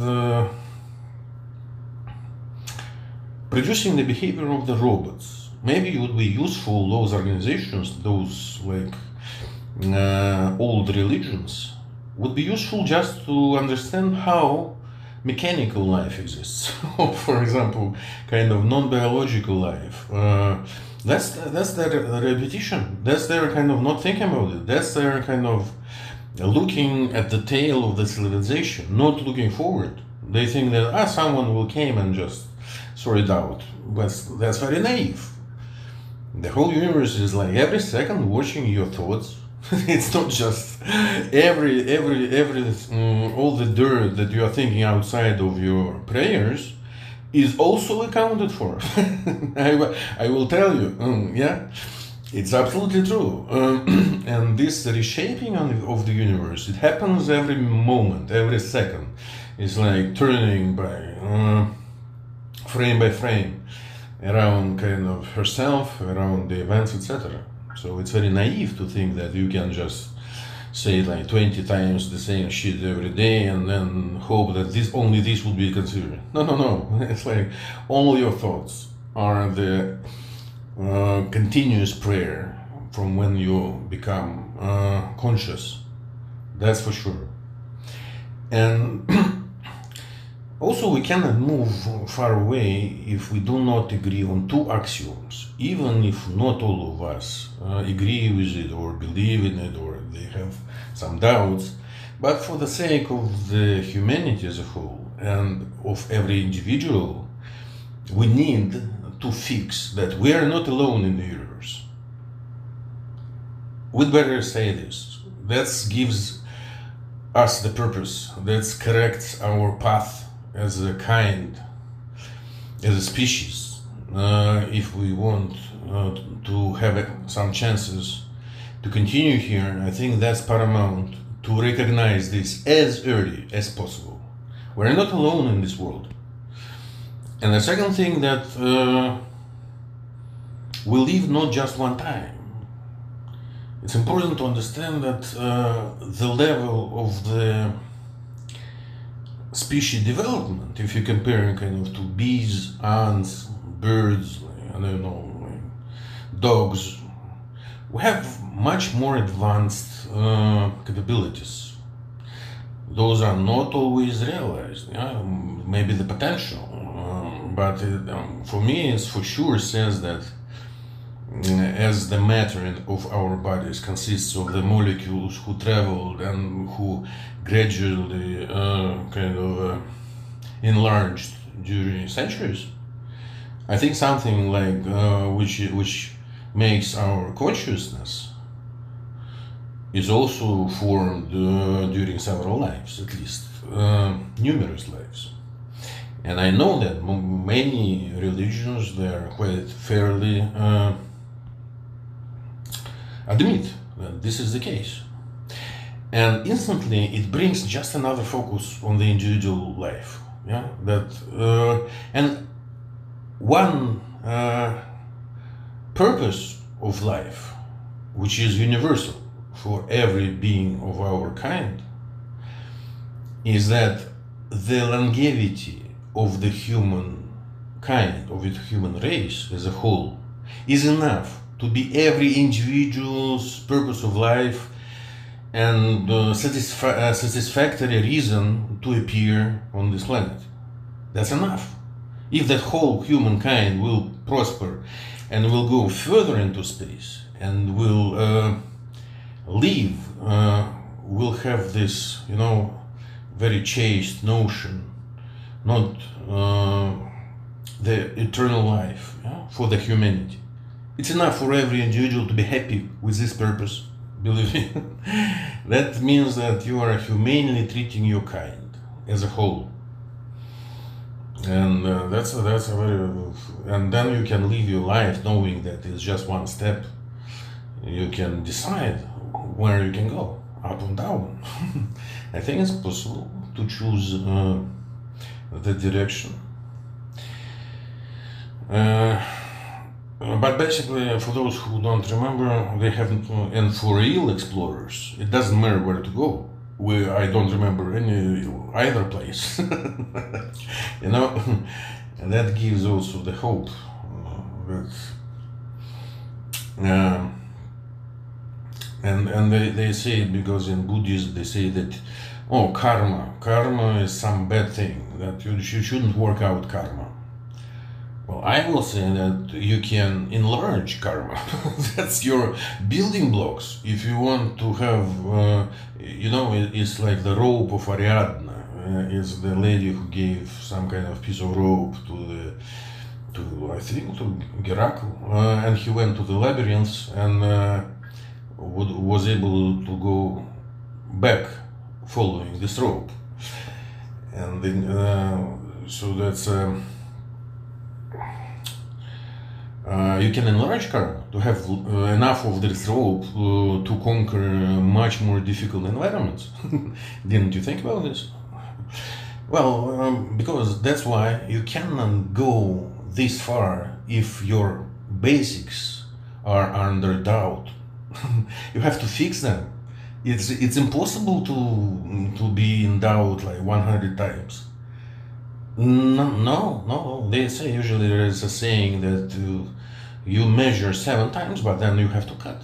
producing the behavior of the robots. Maybe it would be useful, those organizations, those old religions, would be useful just to understand how mechanical life exists. For example, kind of non-biological life. That's their repetition. That's their kind of not thinking about it. That's their kind of looking at the tail of the civilization, not looking forward. They think that someone will come and just sort it out. But that's very naive. The whole universe is like every second watching your thoughts. It's not just all the dirt that you are thinking outside of your prayers is also accounted for. I will tell you, yeah, it's absolutely true. And this reshaping of the universe, it happens every moment, every second. It's like turning by frame by frame around kind of herself, around the events, etc. So it's very naive to think that you can just say like 20 times the same shit every day and then hope that only this would be considered. No. It's like all your thoughts are the continuous prayer from when you become conscious. That's for sure. And also, we cannot move far away if we do not agree on two axioms, even if not all of us agree with it or believe in it or they have some doubts. But for the sake of the humanity as a whole and of every individual, we need to fix that we are not alone in the universe. We'd better say this. That gives us the purpose, that corrects our path as a kind, as a species, if we want to have some chances to continue here. I think that's paramount, to recognize this as early as possible. We're not alone in this world. And the second thing, that we live not just one time. It's important to understand that the level of the species development, if you compare kind of to bees, ants, birds, I don't know, dogs, we have much more advanced capabilities. Those are not always realized. Yeah? Maybe the potential, but for me, it for sure says that as the matter of our bodies consists of the molecules who traveled and who gradually kind of enlarged during centuries, I think something like which makes our consciousness is also formed during several lives, at least numerous lives. And I know that many religions, they are quite fairly admit that this is the case. And instantly it brings just another focus on the individual life. Yeah, that and one purpose of life, which is universal for every being of our kind, is that the longevity of the human kind, of the human race as a whole, is enough to be every individual's purpose of life and satisfactory reason to appear on this planet. That's enough. If that whole humankind will prosper and will go further into space and will live, will have this, very chaste notion, not the eternal life, for the humanity. It's enough for every individual to be happy with this purpose. Believe me. That means that you are humanely treating your kind as a whole. And that's a very, and then you can live your life knowing that it's just one step. You can decide where you can go, up and down. I think it's possible to choose the direction. But basically, for those who don't remember, they haven't, and for real explorers, it doesn't matter where to go. I don't remember either place. And that gives also the hope that. And they say, because in Buddhism they say that, karma is some bad thing, that you shouldn't work out karma. Well, I will say that you can enlarge karma. That's your building blocks. If you want to have, it's like the rope of Ariadne. It's the lady who gave some kind of piece of rope to Geraku, and he went to the labyrinths and was able to go back following this rope. And then, so that's. You can enlarge karma to have enough of this rope to conquer much more difficult environments. Didn't you think about this? Well, because that's why you cannot go this far if your basics are under doubt. You have to fix them. It's impossible to be in doubt like 100 times. No. They say usually there is a saying that you measure 7 times, but then you have to cut.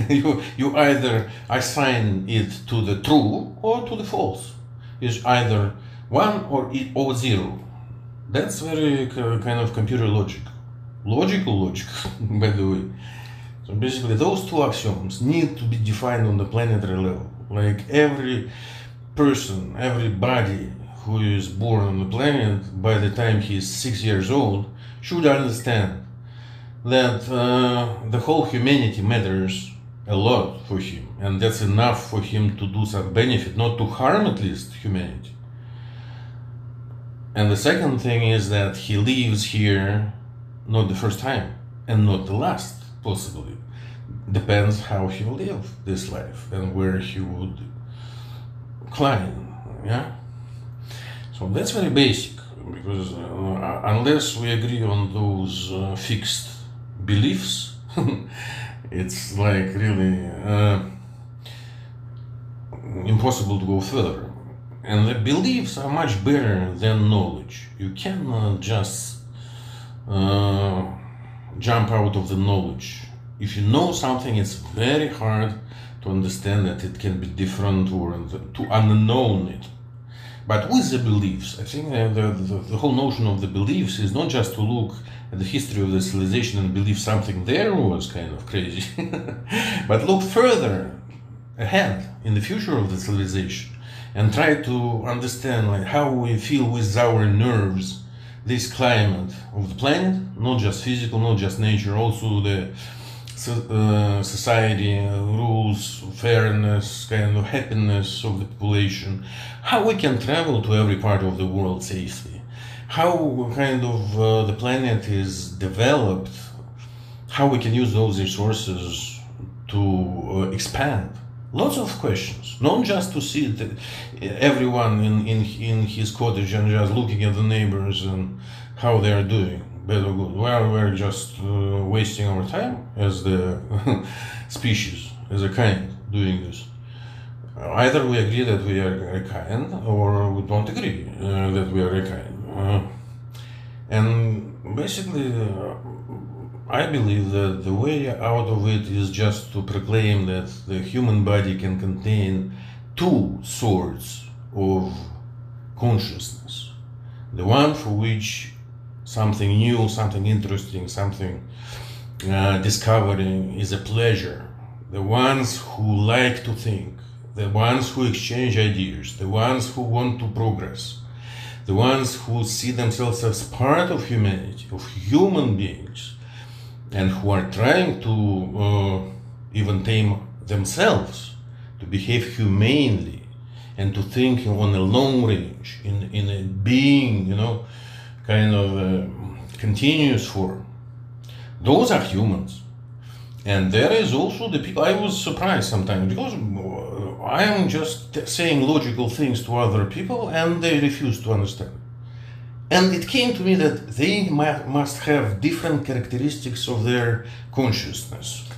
you either assign it to the true or to the false. It's either 1 or 0. That's very kind of computer logic. Logical, by the way. So basically those two axioms need to be defined on the planetary level. Like every person, everybody who is born on the planet, by the time he is 6 years old, should understand that the whole humanity matters a lot for him, and that's enough for him to do some benefit, not to harm at least humanity. And the second thing is that he lives here not the first time and not the last, possibly. Depends how he will live this life and where he would climb. Yeah. So that's very basic, because unless we agree on those fixed beliefs, it's like really impossible to go further. And the beliefs are much better than knowledge. You cannot just jump out of the knowledge. If you know something, it's very hard to understand that it can be different or to unknown it. But with the beliefs, I think the whole notion of the beliefs is not just to look at the history of the civilization and believe something there was kind of crazy, but look further ahead in the future of the civilization and try to understand like how we feel with our nerves this climate of the planet, not just physical, not just nature, also the society rules, fairness, kind of happiness of the population, how we can travel to every part of the world safely, how kind of the planet is developed, how we can use those resources to expand. Lots of questions, not just to see everyone in his cottage and just looking at the neighbors and how they are doing, bad or good. Well, we're just wasting our time as the species, as a kind, doing this. Either we agree that we are a kind, or we don't agree that we are a kind. And basically, I believe that the way out of it is just to proclaim that the human body can contain two sorts of consciousness. The one for which something new, something interesting, something discovering is a pleasure. The ones who like to think, the ones who exchange ideas, the ones who want to progress, the ones who see themselves as part of humanity, of human beings, and who are trying to even tame themselves, to behave humanely, and to think on a long range, in a being, kind of continuous form. Those are humans. And there is also the people. I was surprised sometimes because I am just saying logical things to other people and they refuse to understand. And it came to me that they must have different characteristics of their consciousness.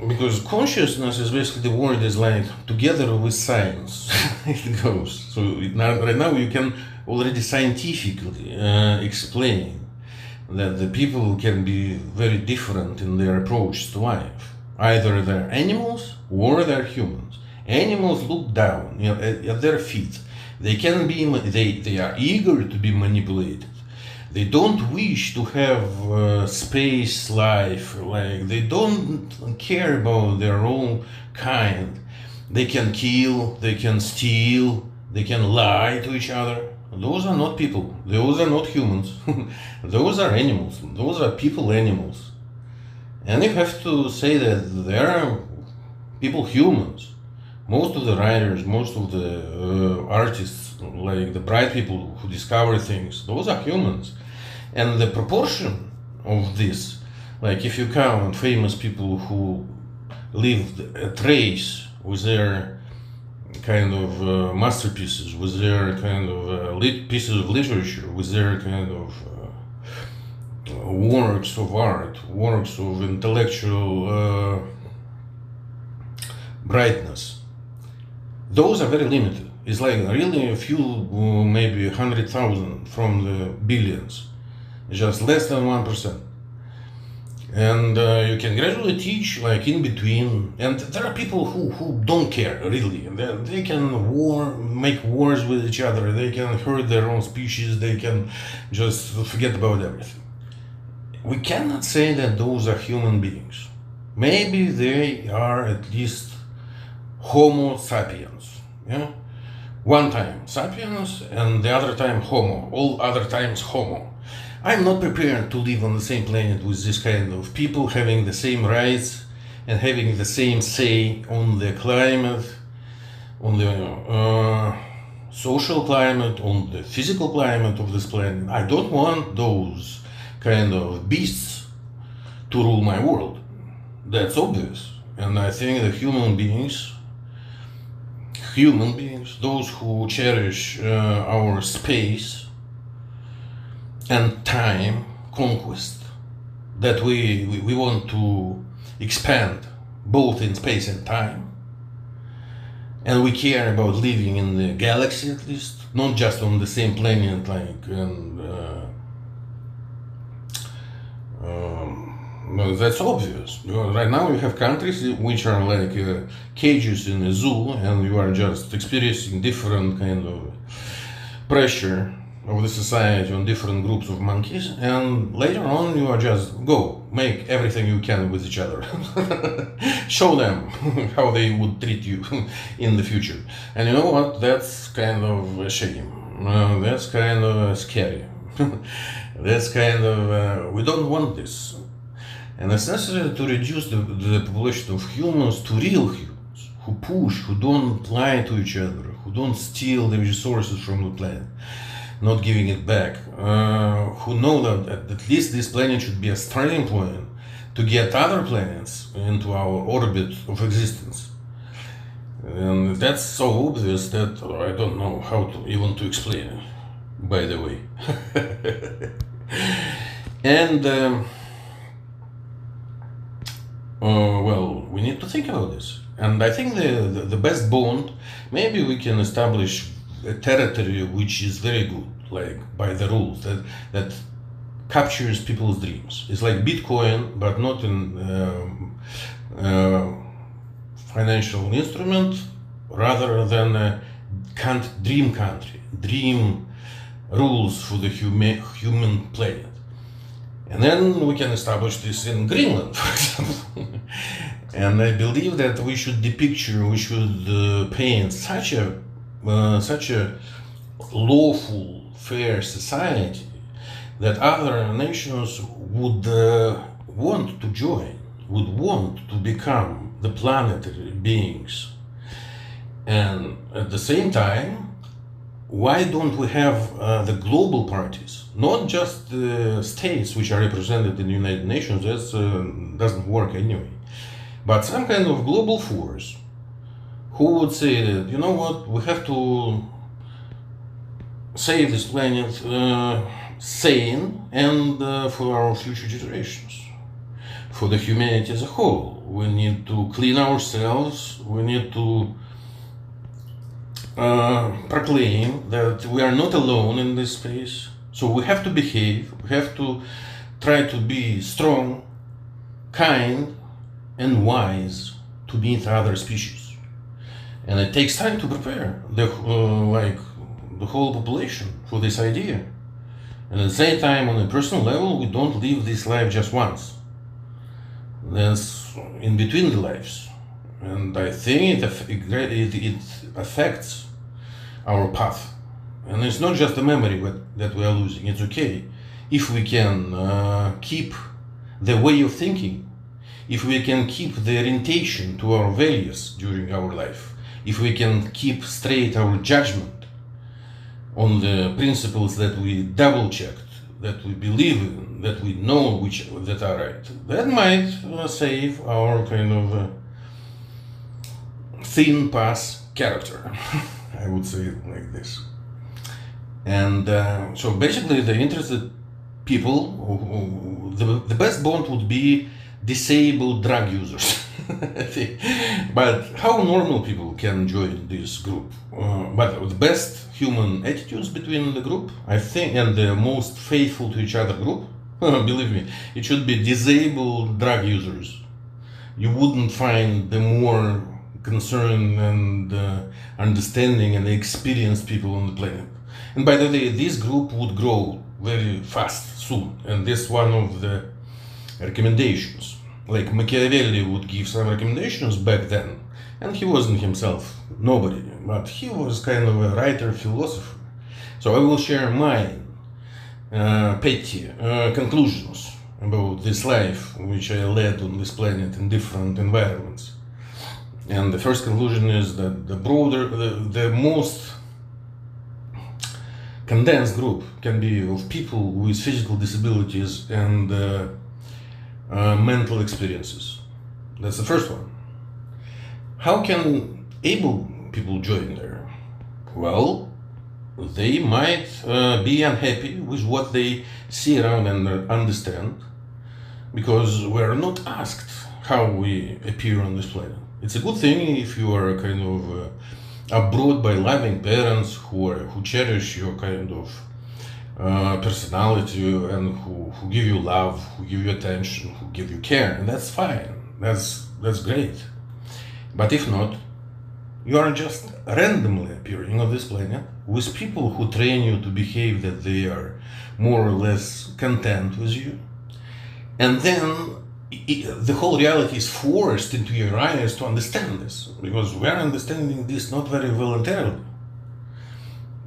Because consciousness is basically, the word is like together with science. It goes. So right now you can already scientifically explain that the people can be very different in their approach to life. Either they're animals or they're humans. Animals look down at their feet. They can be. They are eager to be manipulated. They don't wish to have space life. Like they don't care about their own kind. They can kill. They can steal. They can lie to each other. Those are not people. Those are not humans. Those are animals. Those are people animals. And you have to say that there are people humans. Most of the writers, most of the artists, like the bright people who discover things, those are humans. And the proportion of this, like if you count famous people who lived a trace with their kind of masterpieces, with their kind of pieces of literature, with their kind of works of art, works of intellectual brightness. Those are very limited. It's like really a few, maybe 100,000 from the billions. Just less than 1%. And you can gradually teach like in between. And there are people who don't care really. They can make wars with each other. They can hurt their own species. They can just forget about everything. We cannot say that those are human beings. Maybe they are at least Homo sapiens. Yeah? One time sapiens and the other time Homo. All other times Homo. I'm not prepared to live on the same planet with this kind of people having the same rights and having the same say on the climate, on the social climate, on the physical climate of this planet. I don't want those kind of beasts to rule my world. That's obvious. And I think that human beings, those who cherish our space and time conquest, that we want to expand both in space and time, and we care about living in the galaxy at least, not just on the same planet, like, and well, that's obvious. Right now you have countries which are like cages in a zoo, and you are just experiencing different kind of pressure of the society on different groups of monkeys, and later on you are just go make everything you can with each other. Show them how they would treat you in the future. And you know what? That's kind of a shame. That's kind of scary. That's kind of we don't want this. And it's necessary to reduce the population of humans to real humans, who push, who don't lie to each other, who don't steal the resources from the planet, not giving it back, who know that at least this planet should be a starting point to get other planets into our orbit of existence. And that's so obvious that I don't know how to even to explain it, by the way. And well, we need to think about this. And I think the best bond, maybe we can establish a territory which is very good, like by the rules that captures people's dreams. It's like Bitcoin, but not in financial instrument, rather than a dream country, dream rules for the human planet. And then we can establish this in Greenland, for example. And I believe that we should paint such a lawful, fair society that other nations would want to join, would want to become the planetary beings. And at the same time, why don't we have the global parties, not just the states which are represented in the United Nations? That doesn't work anyway. But some kind of global force who would say that, you know what, we have to save this planet sane and for our future generations, for the humanity as a whole. We need to clean ourselves, we need to proclaim that we are not alone in this space. So we have to behave, we have to try to be strong, kind, and wise to meet other species. And it takes time to prepare the whole population for this idea. And at the same time, on a personal level, we don't live this life just once. That's in between the lives. And I think it affects our path. And it's not just a memory that we are losing. It's okay if we can keep the way of thinking, if we can keep the orientation to our values during our life, if we can keep straight our judgment on the principles that we double checked, that we believe in, that we know that are right, that might save our kind of thin pass character. I would say it like this. And so basically the interested people, the best bond would be disabled drug users. But how normal people can join this group? But the best human attitudes between the group, I think, and the most faithful to each other group, believe me, it should be disabled drug users. You wouldn't find the more concerned and understanding and experienced people on the planet. And by the way, this group would grow very fast soon, and this is one of the recommendations. Like Machiavelli would give some recommendations back then, and he wasn't himself nobody, but he was kind of a writer, philosopher. So I will share my petty conclusions about this life which I led on this planet in different environments. And the first conclusion is that the most condensed group can be of people with physical disabilities and mental experiences. That's the first one. How can able people join there? Well, they might be unhappy with what they see around and understand, because we are not asked how we appear on this planet. It's a good thing if you are kind of abroad by loving parents who cherish your kind of personality and who give you love, who give you attention, who give you care, and that's fine. That's great. But if not, You are just randomly appearing on this planet with people who train you to behave that they are more or less content with you. And then the whole reality is forced into your eyes to understand this, because we are understanding this not very voluntarily.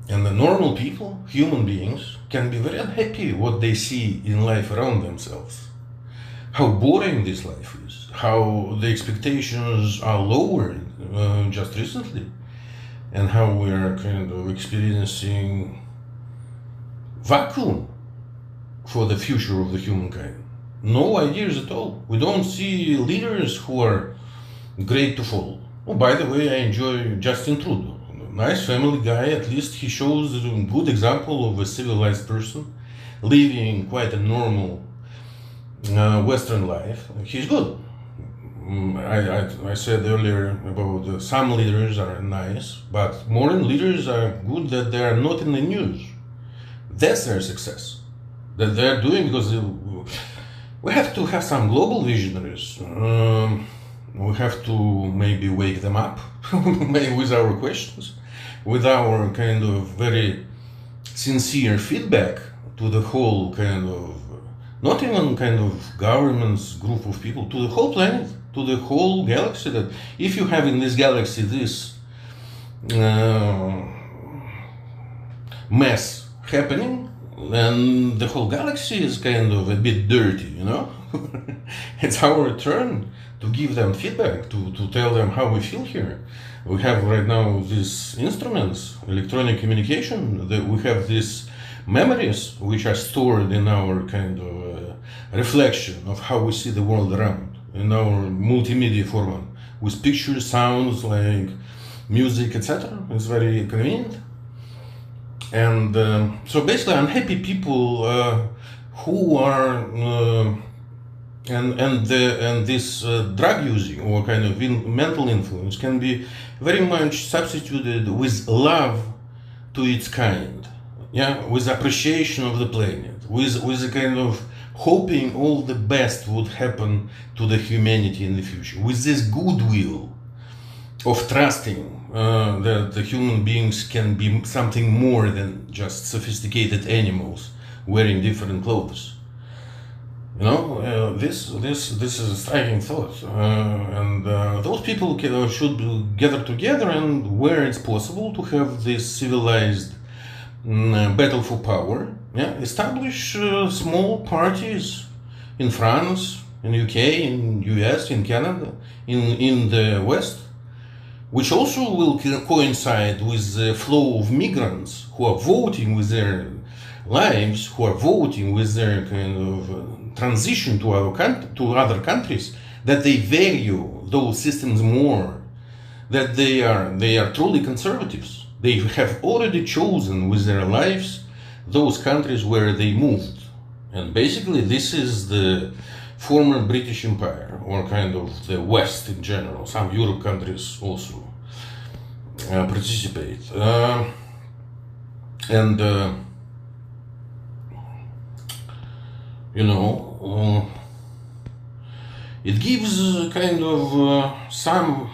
And the normal people, human beings, can be very unhappy what they see in life around themselves. How boring this life is, how the expectations are lowered just recently, and how we are kind of experiencing vacuum for the future of the humankind. No ideas at all. We don't see leaders who are great to follow. Oh, by the way, I enjoy Justin Trudeau. Nice family guy, at least he shows a good example of a civilized person living quite a normal Western life. He's good. I said earlier about some leaders are nice, but modern leaders are good that they are not in the news. That's their success. That they are doing because we have to have some global visionaries. We have to maybe wake them up maybe with our questions, with our kind of very sincere feedback to the whole kind of, not even kind of government's group of people, to the whole planet, to the whole galaxy. That if you have in this galaxy this mess happening, then the whole galaxy is kind of a bit dirty, you know? It's our turn to give them feedback, to tell them how we feel here. We have right now these instruments, electronic communication, that we have these memories which are stored in our kind of reflection of how we see the world around, in our multimedia format, with pictures, sounds, like music, etc. It's very convenient. And so basically unhappy people who are and this drug using or kind of mental influence can be very much substituted with love to its kind, yeah, with appreciation of the planet, with a kind of hoping all the best would happen to the humanity in the future, with this goodwill of trusting that the human beings can be something more than just sophisticated animals wearing different clothes. You know, this is a striking thought, and those people should gather together, and where it's possible to have this civilized battle for power, yeah, establish small parties in France, in UK, in US, in Canada, in the West, which also will coincide with the flow of migrants who are voting with their lives, who are voting with their kind of transition to other countries, that they value those systems more, that they are truly conservatives. They have already chosen with their lives those countries where they moved. And basically this is the former British Empire, or kind of the West in general. Some Europe countries also participate. You know, it gives kind of some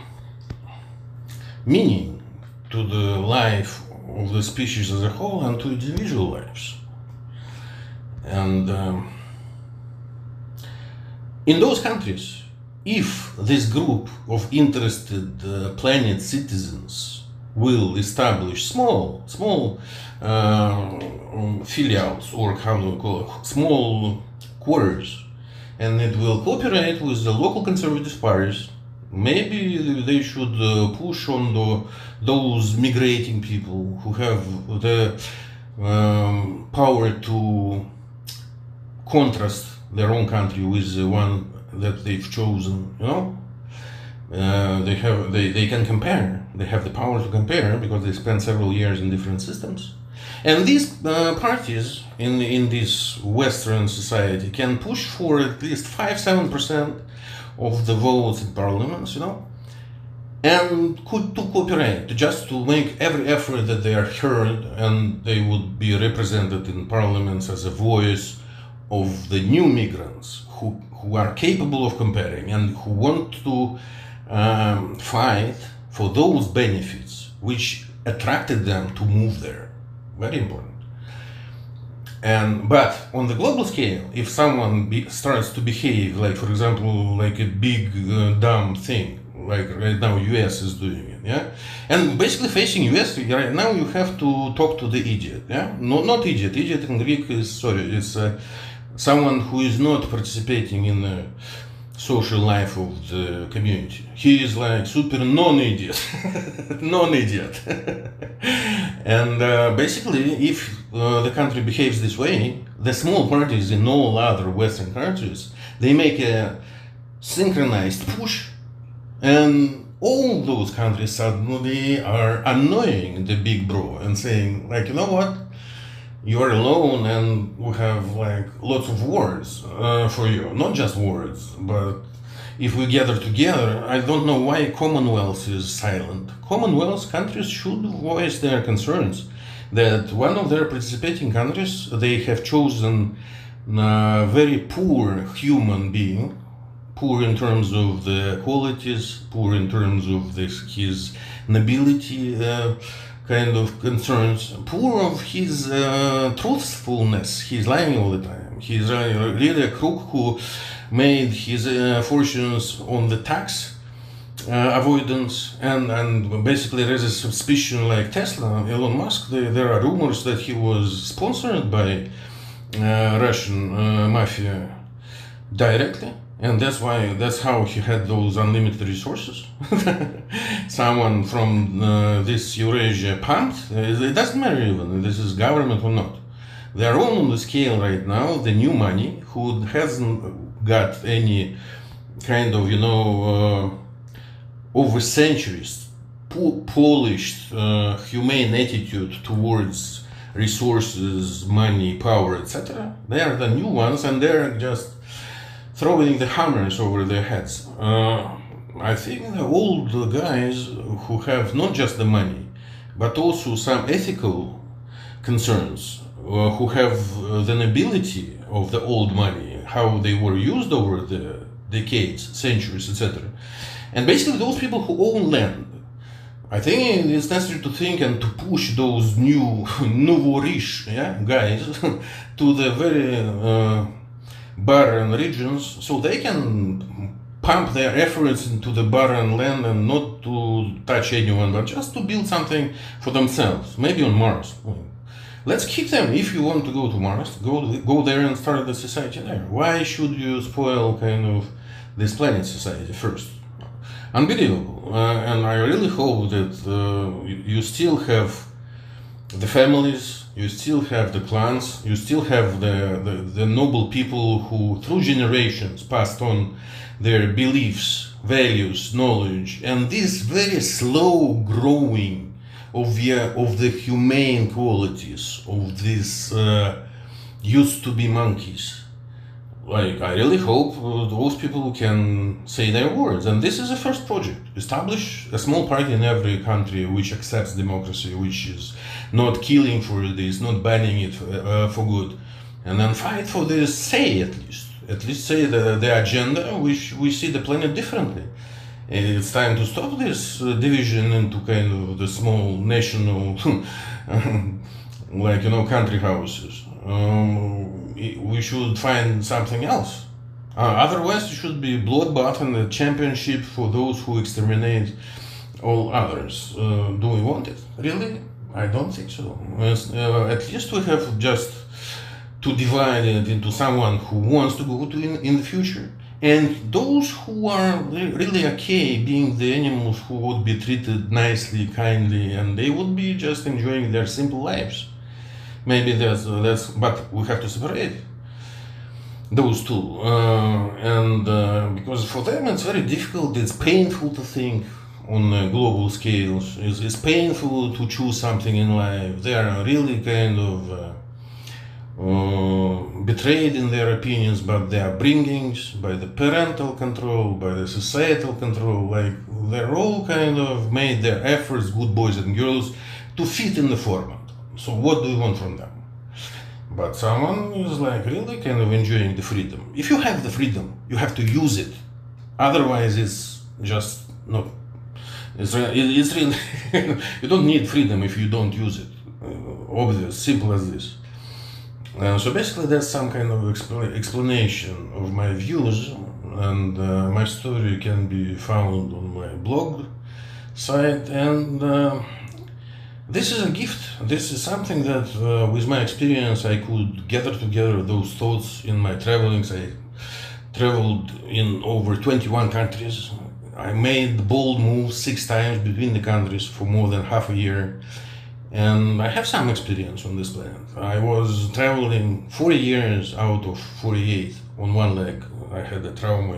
meaning to the life of the species as a whole and to individual lives. And in those countries, if this group of interested planet citizens will establish small filials, or how do we call it, small quarters, and it will cooperate with the local conservative parties, maybe they should push on those migrating people who have the power to contrast their own country with the one that they've chosen, you know. They can compare. They have the power to compare because they spent several years in different systems. And these parties in this Western society can push for at least 5-7% of the votes in parliaments, you know, and to cooperate, just to make every effort that they are heard and they would be represented in parliaments as a voice of the new migrants who are capable of comparing and who want to fight for those benefits which attracted them to move there. Very important. But on the global scale, if someone starts to behave like, for example, like a big dumb thing, like right now US is doing it, yeah, and basically facing US right now, you have to talk to the idiot, yeah, no, not idiot. Idiot in Greek is it's someone who is not participating in the social life of the community. He is like super non-idiot, non-idiot. And basically, if the country behaves this way, the small parties in all other Western countries, they make a synchronized push, and all those countries suddenly are annoying the big bro and saying, like, you know what? You are alone, and we have like lots of words for you. Not just words, but if we gather together, I don't know why Commonwealth is silent. Commonwealth countries should voice their concerns that one of their participating countries, they have chosen a very poor human being, poor in terms of the qualities, poor in terms of his nobility, kind of concerns, poor of his truthfulness. He's lying all the time. He's really a crook who made his fortunes on the tax avoidance, and basically there is a suspicion like Tesla, Elon Musk, there are rumors that he was sponsored by Russian mafia directly. And that's how he had those unlimited resources. Someone from this Eurasia pumped. It doesn't matter even if this is government or not. They are all on the scale right now. The new money, who hasn't got any kind of, over centuries polished, humane attitude towards resources, money, power, etc. They are the new ones, and they're just throwing the hammers over their heads. I think the old guys who have not just the money, but also some ethical concerns, who have the nobility of the old money, how they were used over the decades, centuries, etc. And basically those people who own land, I think it's necessary to think and to push those new, nouveau riche guys to the very barren regions, so they can pump their efforts into the barren land and not to touch anyone, but just to build something for themselves, maybe on Mars. Let's keep them. If you want to go to Mars, go there and start the society there. Why should you spoil kind of this planet society first? Unbelievable. And I really hope that you still have the families, you still have the clans, you still have the noble people who through generations passed on their beliefs, values, knowledge, and this very slow growing of the humane qualities of these used to be monkeys. Like, I really hope those people can say their words. And this is the first project. Establish a small party in every country which accepts democracy, which is not killing for this, not banning it for good. And then fight for this say, at least. At least say the agenda, which we see the planet differently. It's time to stop this division into kind of the small national, country houses. We should find something else. Otherwise, it should be bloodbath and a championship for those who exterminate all others. Do we want it? Really? I don't think so. At least we have just to divide it into someone who wants to go to in the future, and those who are really okay being the animals who would be treated nicely, kindly, and they would be just enjoying their simple lives. Maybe that's but we have to separate those two, because for them it's very difficult. It's painful to think on a global scale. It's painful to choose something in life. They are really kind of betrayed in their opinions by their upbringings, by the parental control, by the societal control. Like, they're all kind of made their efforts, good boys and girls, to fit in the format. So what do you want from them? But someone is like really kind of enjoying the freedom. If you have the freedom, you have to use it. Otherwise, it's just not It's really you don't need freedom if you don't use it. Obvious, simple as this. So basically, that's some kind of explanation of my views, and my story can be found on my blog site. And this is a gift. This is something that, with my experience, I could gather together those thoughts in my travelings. I traveled in over 21 countries. I made bold moves 6 times between the countries for more than half a year. And I have some experience on this planet. I was traveling 40 years out of 48 on one leg. I had a trauma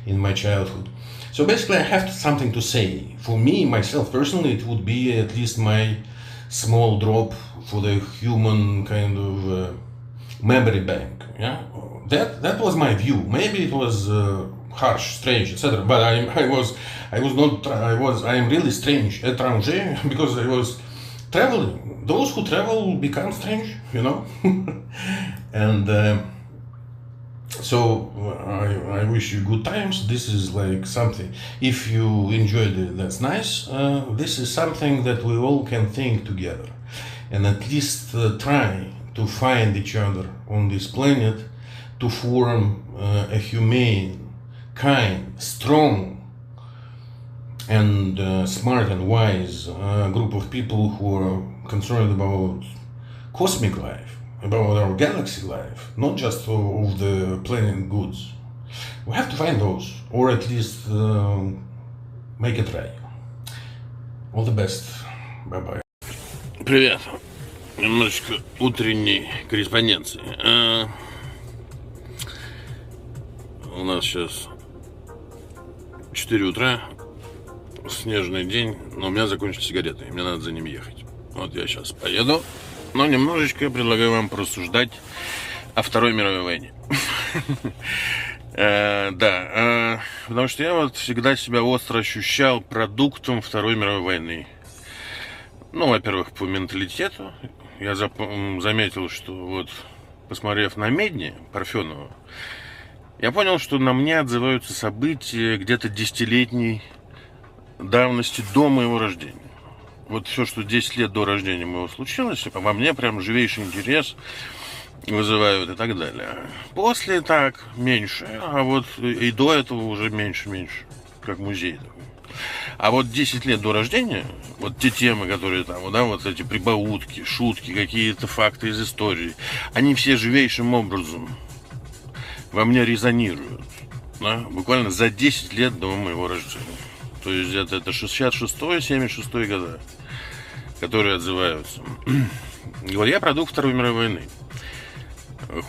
in my childhood. So basically I have something to say. For me, myself personally, it would be at least my small drop for the human kind of memory bank. Yeah, that was my view. Maybe it was harsh, strange, etc. But I am really strange, étranger, because I was traveling. Those who travel become strange, you know. And so I wish you good times. This is like something, if you enjoyed it, that's nice. This is something that we all can think together and at least try to find each other on this planet to form a humane, kind, strong, and smart and wise group of people who are concerned about cosmic life, about our galaxy life, not just of the planet goods. We have to find those, or at least make a try. All the best. Bye-bye. Привет. Немножечко утренней корреспонденции. У нас сейчас 4 утра, снежный день, но у меня закончились сигареты, и мне надо за ними ехать. Вот я сейчас поеду, но немножечко предлагаю вам порассуждать о Второй мировой войне. Да, потому что я вот всегда себя остро ощущал продуктом Второй мировой войны. Ну, во-первых, по менталитету. Я заметил, что вот, посмотрев на Медни Парфенова, я понял, что на мне отзываются события где-то 10-летней давности до моего рождения. Вот все, что 10 лет до рождения моего случилось, во мне прям живейший интерес вызывают и так далее. После так меньше, а вот и до этого уже меньше, как музей такой. А вот 10 лет до рождения, вот те темы, которые там, да, вот эти прибаутки, шутки, какие-то факты из истории, они все живейшим образом во мне резонируют, да, буквально за 10 лет до моего рождения. То есть это 66-й, 76-й года, которые отзываются. Вот я продукт Второй мировой войны.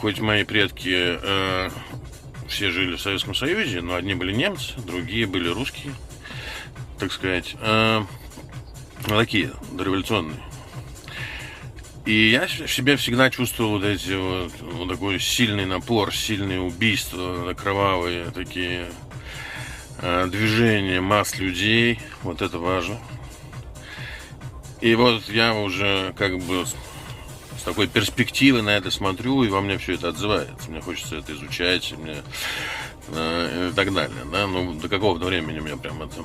Хоть мои предки все жили в Советском Союзе, но одни были немцы, другие были русские, так сказать, такие дореволюционные. И я в себе всегда чувствовал вот эти вот такой сильный напор, сильные убийства, кровавые такие движения масс людей. Вот это важно. И вот я уже как бы с такой перспективы на это смотрю, и во мне все это отзывается. Мне хочется это изучать, и так далее. Да? Ну, до какого-то времени у меня прям это...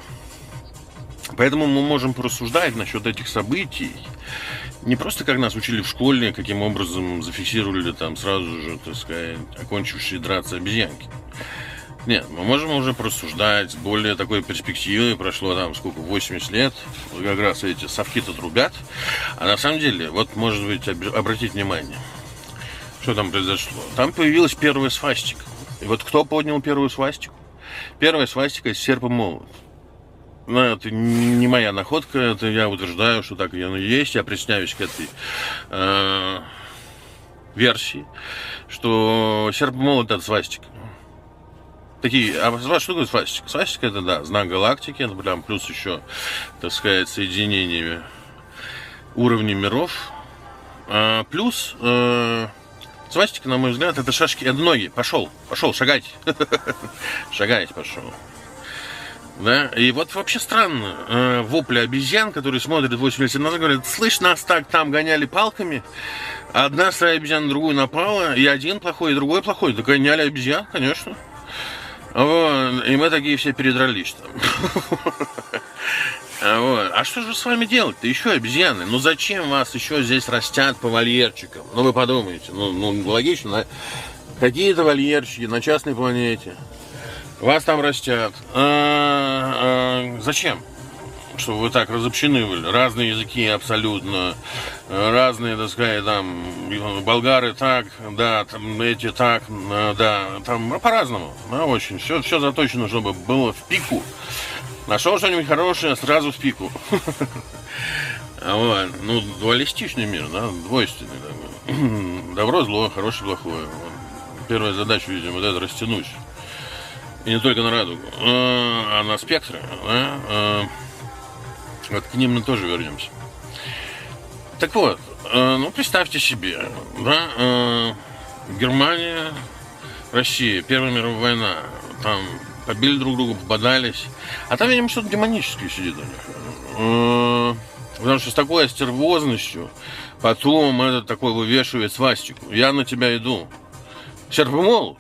Поэтому мы можем порассуждать насчет этих событий. Не просто как нас учили в школе, каким образом зафиксировали там сразу же, так сказать, окончившие драться обезьянки. Нет, мы можем уже порассуждать с более такой перспективой. Прошло там сколько, 80 лет. Вот как раз эти совки-то трубят. А на самом деле, вот, может быть, обратить внимание, что там произошло. Там появилась первая свастика. И вот кто поднял первую свастику? Первая свастика — это серп и молот. Но это не моя находка, это я утверждаю, что так оно и есть. Я присоединяюсь к этой версии, что серп и молот — это свастика. Такие, а что такое свастика? Свастика — это, да, знак галактики, это прям плюс еще, так сказать, соединение уровней миров. Плюс свастика, на мой взгляд, это шашки, это ноги. Пошел, шагать. Шагать пошел. Да, и вот вообще странно, вопли обезьян, которые смотрят 80 лет назад, говорят: слышь, нас так там гоняли палками, а одна стая обезьян на другую напала, и один плохой, и другой плохой. Да гоняли обезьян, конечно. Вот, и мы такие все передрались там. А что же с вами делать-то? Еще обезьяны. Ну зачем вас еще здесь растят по вольерчикам? Ну вы подумайте, ну логично, какие-то вольерчики на частной планете. Вас там растят. Зачем? Чтобы вы так разобщены были. Разные языки абсолютно. Разные, так сказать, там, болгары так, да, там, эти так, да, там по-разному. Да, очень. Все заточено, чтобы было в пику. Нашел что-нибудь хорошее, сразу в пику. Вот. Ну, дуалистичный мир, да, двойственный. Да. Добро, зло, хорошее, плохое. Первая задача, видимо, вот это растянуть. И не только на радугу, а на спектры. Да? Вот к ним мы тоже вернемся. Так вот, ну представьте себе, да, Германия, Россия, Первая мировая война, там побили друг друга, попадались, а там, видимо, что-то демоническое сидит у них. Потому что с такой остервозностью потом этот такой вывешивает свастику. Я на тебя иду. Серп и молот.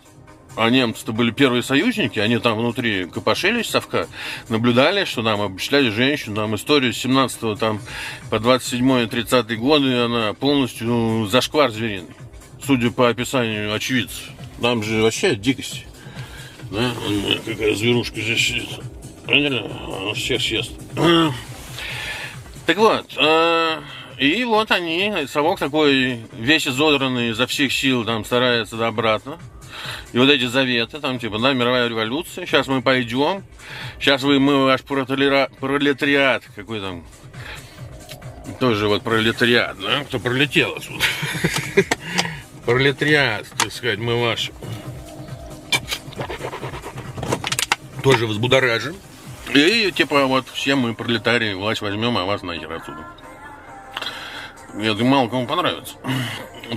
А немцы-то были первые союзники, они там внутри копошились совка, наблюдали, что там обчисляли женщин, там история с 17 там, по 27-30 годы, она полностью зашквар звериный, судя по описанию очевидцев. Там же вообще дикость. Да? Какая зверушка здесь сидит. Она всех съест. Так вот, и вот они, совок такой весь изодранный изо всех сил там старается обратно. И вот эти заветы, там типа, да, мировая революция, сейчас мы пойдем, сейчас мы ваш пролетариат, какой там, тоже вот пролетариат, да, кто пролетел отсюда. Пролетариат, так сказать, мы ваш тоже взбудоражим. И типа вот все мы пролетарии, власть возьмем, а вас нахер отсюда. Я думаю, мало кому понравится.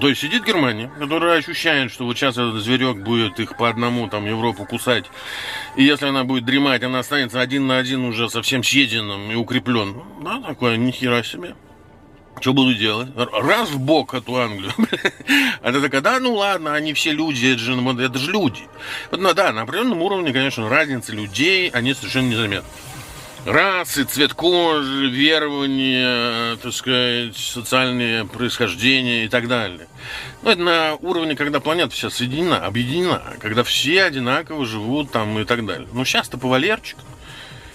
То есть сидит Германия, которая ощущает, что вот сейчас этот зверек будет их по одному там Европу кусать. И если она будет дремать, она останется один на один уже совсем съеденным и укрепленным. Да, такое, нихера себе. Что буду делать? Раз в бок эту Англию. А ты такая, да, ну ладно, они все люди, это же люди. Вот, ну, да, на определенном уровне, конечно, разницы людей, они совершенно незаметны. Расы, цвет кожи, верования, так сказать, социальное происхождение и так далее. Но это на уровне, когда планета вся соединена, объединена, когда все одинаково живут там и так далее. Но сейчас-то по валерчикам.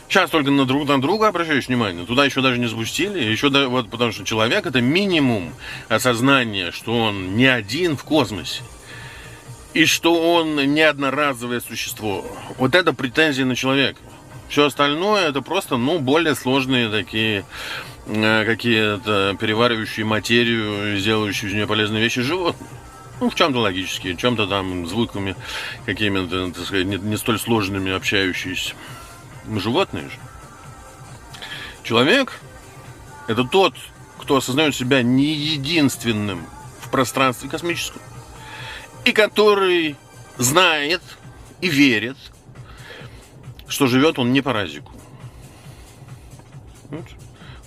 Сейчас только на друга обращаешь внимание. Туда еще даже не запустили. Еще вот потому что человек — это минимум осознания, что он не один в космосе. И что он не одноразовое существо. Вот это претензии на человека. Все остальное это просто, ну, более сложные такие какие-то переваривающие материю, делающие из нее полезные вещи животные. Ну, в чем-то логические, в чем-то там звуками какими-то, так сказать, не столь сложными общающиеся. Животные же. Человек — это тот, кто осознает себя не единственным в пространстве космическом, и который знает и верит, что живет он не по разику.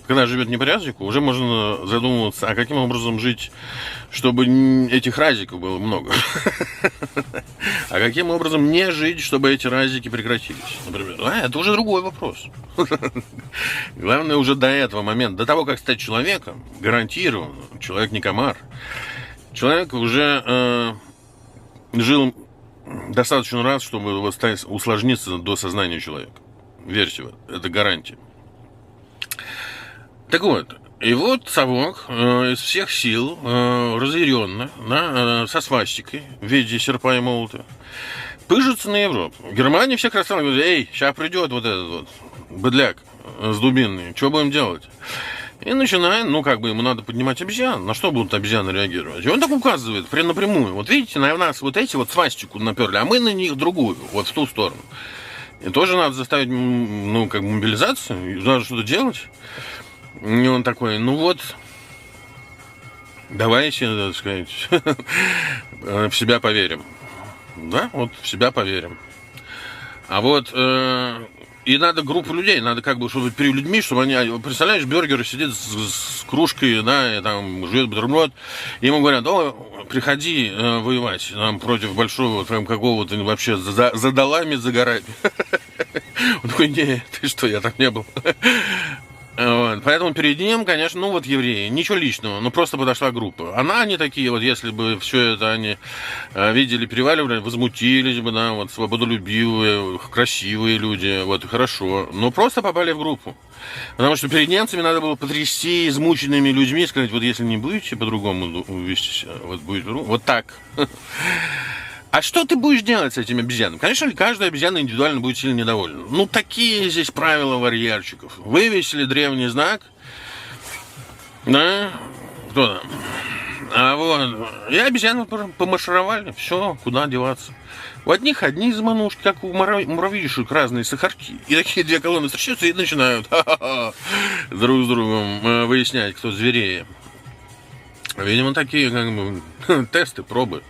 Когда живет не по разику, уже можно задумываться, а каким образом жить, чтобы этих разиков было много. А каким образом не жить, чтобы эти разики прекратились, например. Это уже другой вопрос. Главное уже до этого момента, до того, как стать человеком, гарантированно, человек не комар, человек уже жил достаточно раз, чтобы усложниться до сознания человека. Верьте в это. Это гарантия. Так вот, и вот совок из всех сил, разъяренно, да, со свастикой в виде серпа и молота, пыжится на Европу. Германия всех расстраивает, говорит: эй, сейчас придет вот этот вот быдляк с дубинной, что будем делать? И начинает, ну, как бы ему надо поднимать обезьян. На что будут обезьяны реагировать? И он так указывает, напрямую. Вот видите, на нас вот эти вот свастику наперли, а мы на них другую, вот в ту сторону. И тоже надо заставить, ну, как бы мобилизацию, надо что-то делать. И он такой, ну вот, давайте, так сказать, в себя поверим. Да, вот в себя поверим. А вот... И надо группу людей, надо как бы, чтобы перед людьми, чтобы они, представляешь, бюргер сидит с кружкой, да, и там жует бутерброд, и ему говорят: о, приходи воевать там, против большого там, какого-то вообще за долами, за горами. Он такой: не, ты что, я там не был. Вот. Поэтому перед ним, конечно, ну вот евреи, ничего личного, ну просто подошла группа. Они такие, вот если бы все это они видели, переваливали, возмутились бы, да, вот свободолюбивые, красивые люди, вот хорошо, но просто попали в группу. Потому что перед немцами надо было потрясти измученными людьми, сказать, вот если не будете по-другому вести себя, вот будет вот так. А что ты будешь делать с этими обезьянами? Конечно, каждая обезьяна индивидуально будет сильно недовольна. Ну, такие здесь правила варьярчиков. Вывесили древний знак. Да? Кто там? А вот. И обезьяны помаршировали. Все, куда деваться. У одних одни заманушки, как у муравьишек, разные сахарки. И такие две колонны встречаются и начинают друг с другом выяснять, кто зверее. Видимо, такие как бы тесты, пробы.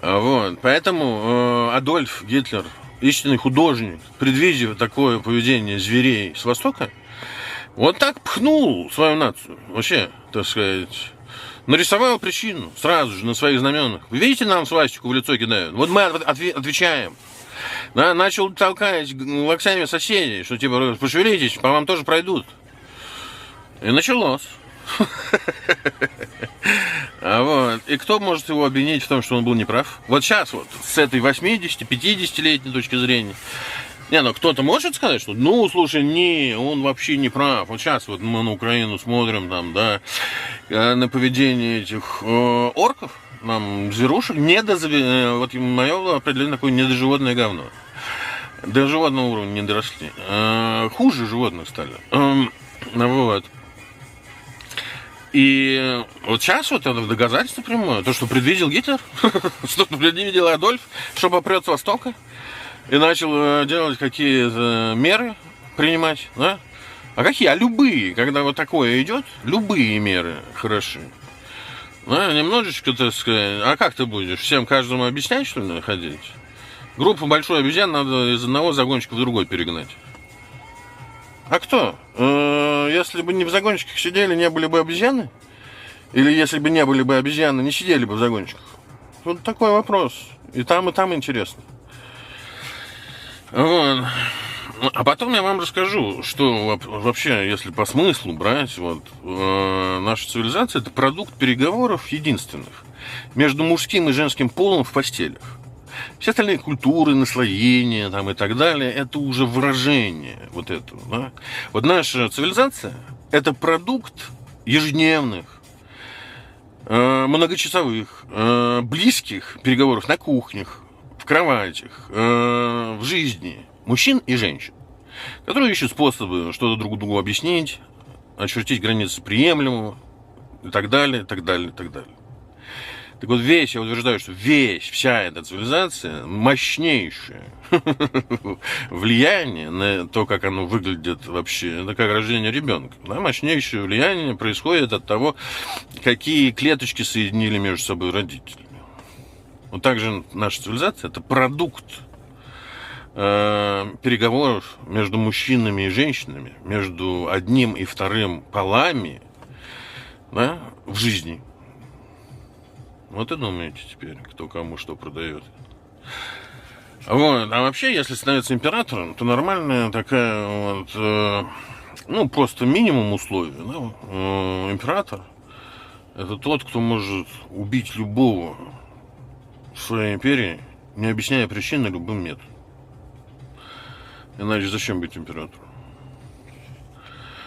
Вот. Поэтому Адольф Гитлер, истинный художник, предвидев такое поведение зверей с Востока, вот так пхнул свою нацию. Вообще, так сказать, нарисовал причину сразу же на своих знаменах. Вы видите, нам свастику в лицо кидают? Вот мы отвечаем. Да, начал толкать локтями соседей, что типа, пошевелитесь, по вам тоже пройдут. И началось. Вот. И кто может его обвинить в том, что он был неправ? Вот сейчас вот с этой 80-50-летней точки зрения. Ну кто-то может сказать, что ну, слушай, не, он вообще не прав. Вот сейчас вот мы на Украину смотрим, там, да, на поведение этих орков, нам зверушек, вот мое определение такое недоживотное говно. До животного уровня не доросли. Хуже животных стали. Вот. И вот сейчас вот это доказательство прямое, то, что предвидел Гитлер, что предвидел Адольф, что попрет с Востока, и начал делать какие-то меры принимать, да? А какие? А любые, когда вот такое идет, любые меры хороши. Да, немножечко, так сказать, а как ты будешь? Всем каждому объяснять, что ли, ходить? Группу большую обезьян надо из одного загончика в другой перегнать. А кто? Если бы не в загончиках сидели, не были бы обезьяны? Или если бы не были бы обезьяны, не сидели бы в загончиках? Вот такой вопрос. И там интересно. Вот. А потом я вам расскажу, что вообще, если по смыслу брать, вот, наша цивилизация – это продукт переговоров единственных между мужским и женским полом в постелях. Все остальные культуры, наслоения там, и так далее – это уже выражение вот этого. Да? Вот наша цивилизация – это продукт ежедневных, многочасовых, близких переговоров на кухнях, в кроватях, в жизни мужчин и женщин, которые ищут способы что-то друг другу объяснить, очертить границы приемлемого и так далее, и так далее, и так далее. Так вот, я утверждаю, что вся эта цивилизация мощнейшее влияние на то, как оно выглядит вообще, это как рождение ребенка. Да? Мощнейшее влияние происходит от того, какие клеточки соединили между собой родители. Вот также наша цивилизация – это продукт переговоров между мужчинами и женщинами, между одним и вторым полами, да, в жизни. Вот и думаете теперь, кто кому что продает. Вот. А вообще, если становиться императором, то нормальная такая вот, ну, просто минимум условий. Да? Император – это тот, кто может убить любого в своей империи, не объясняя причины любым методом. Иначе зачем быть императором?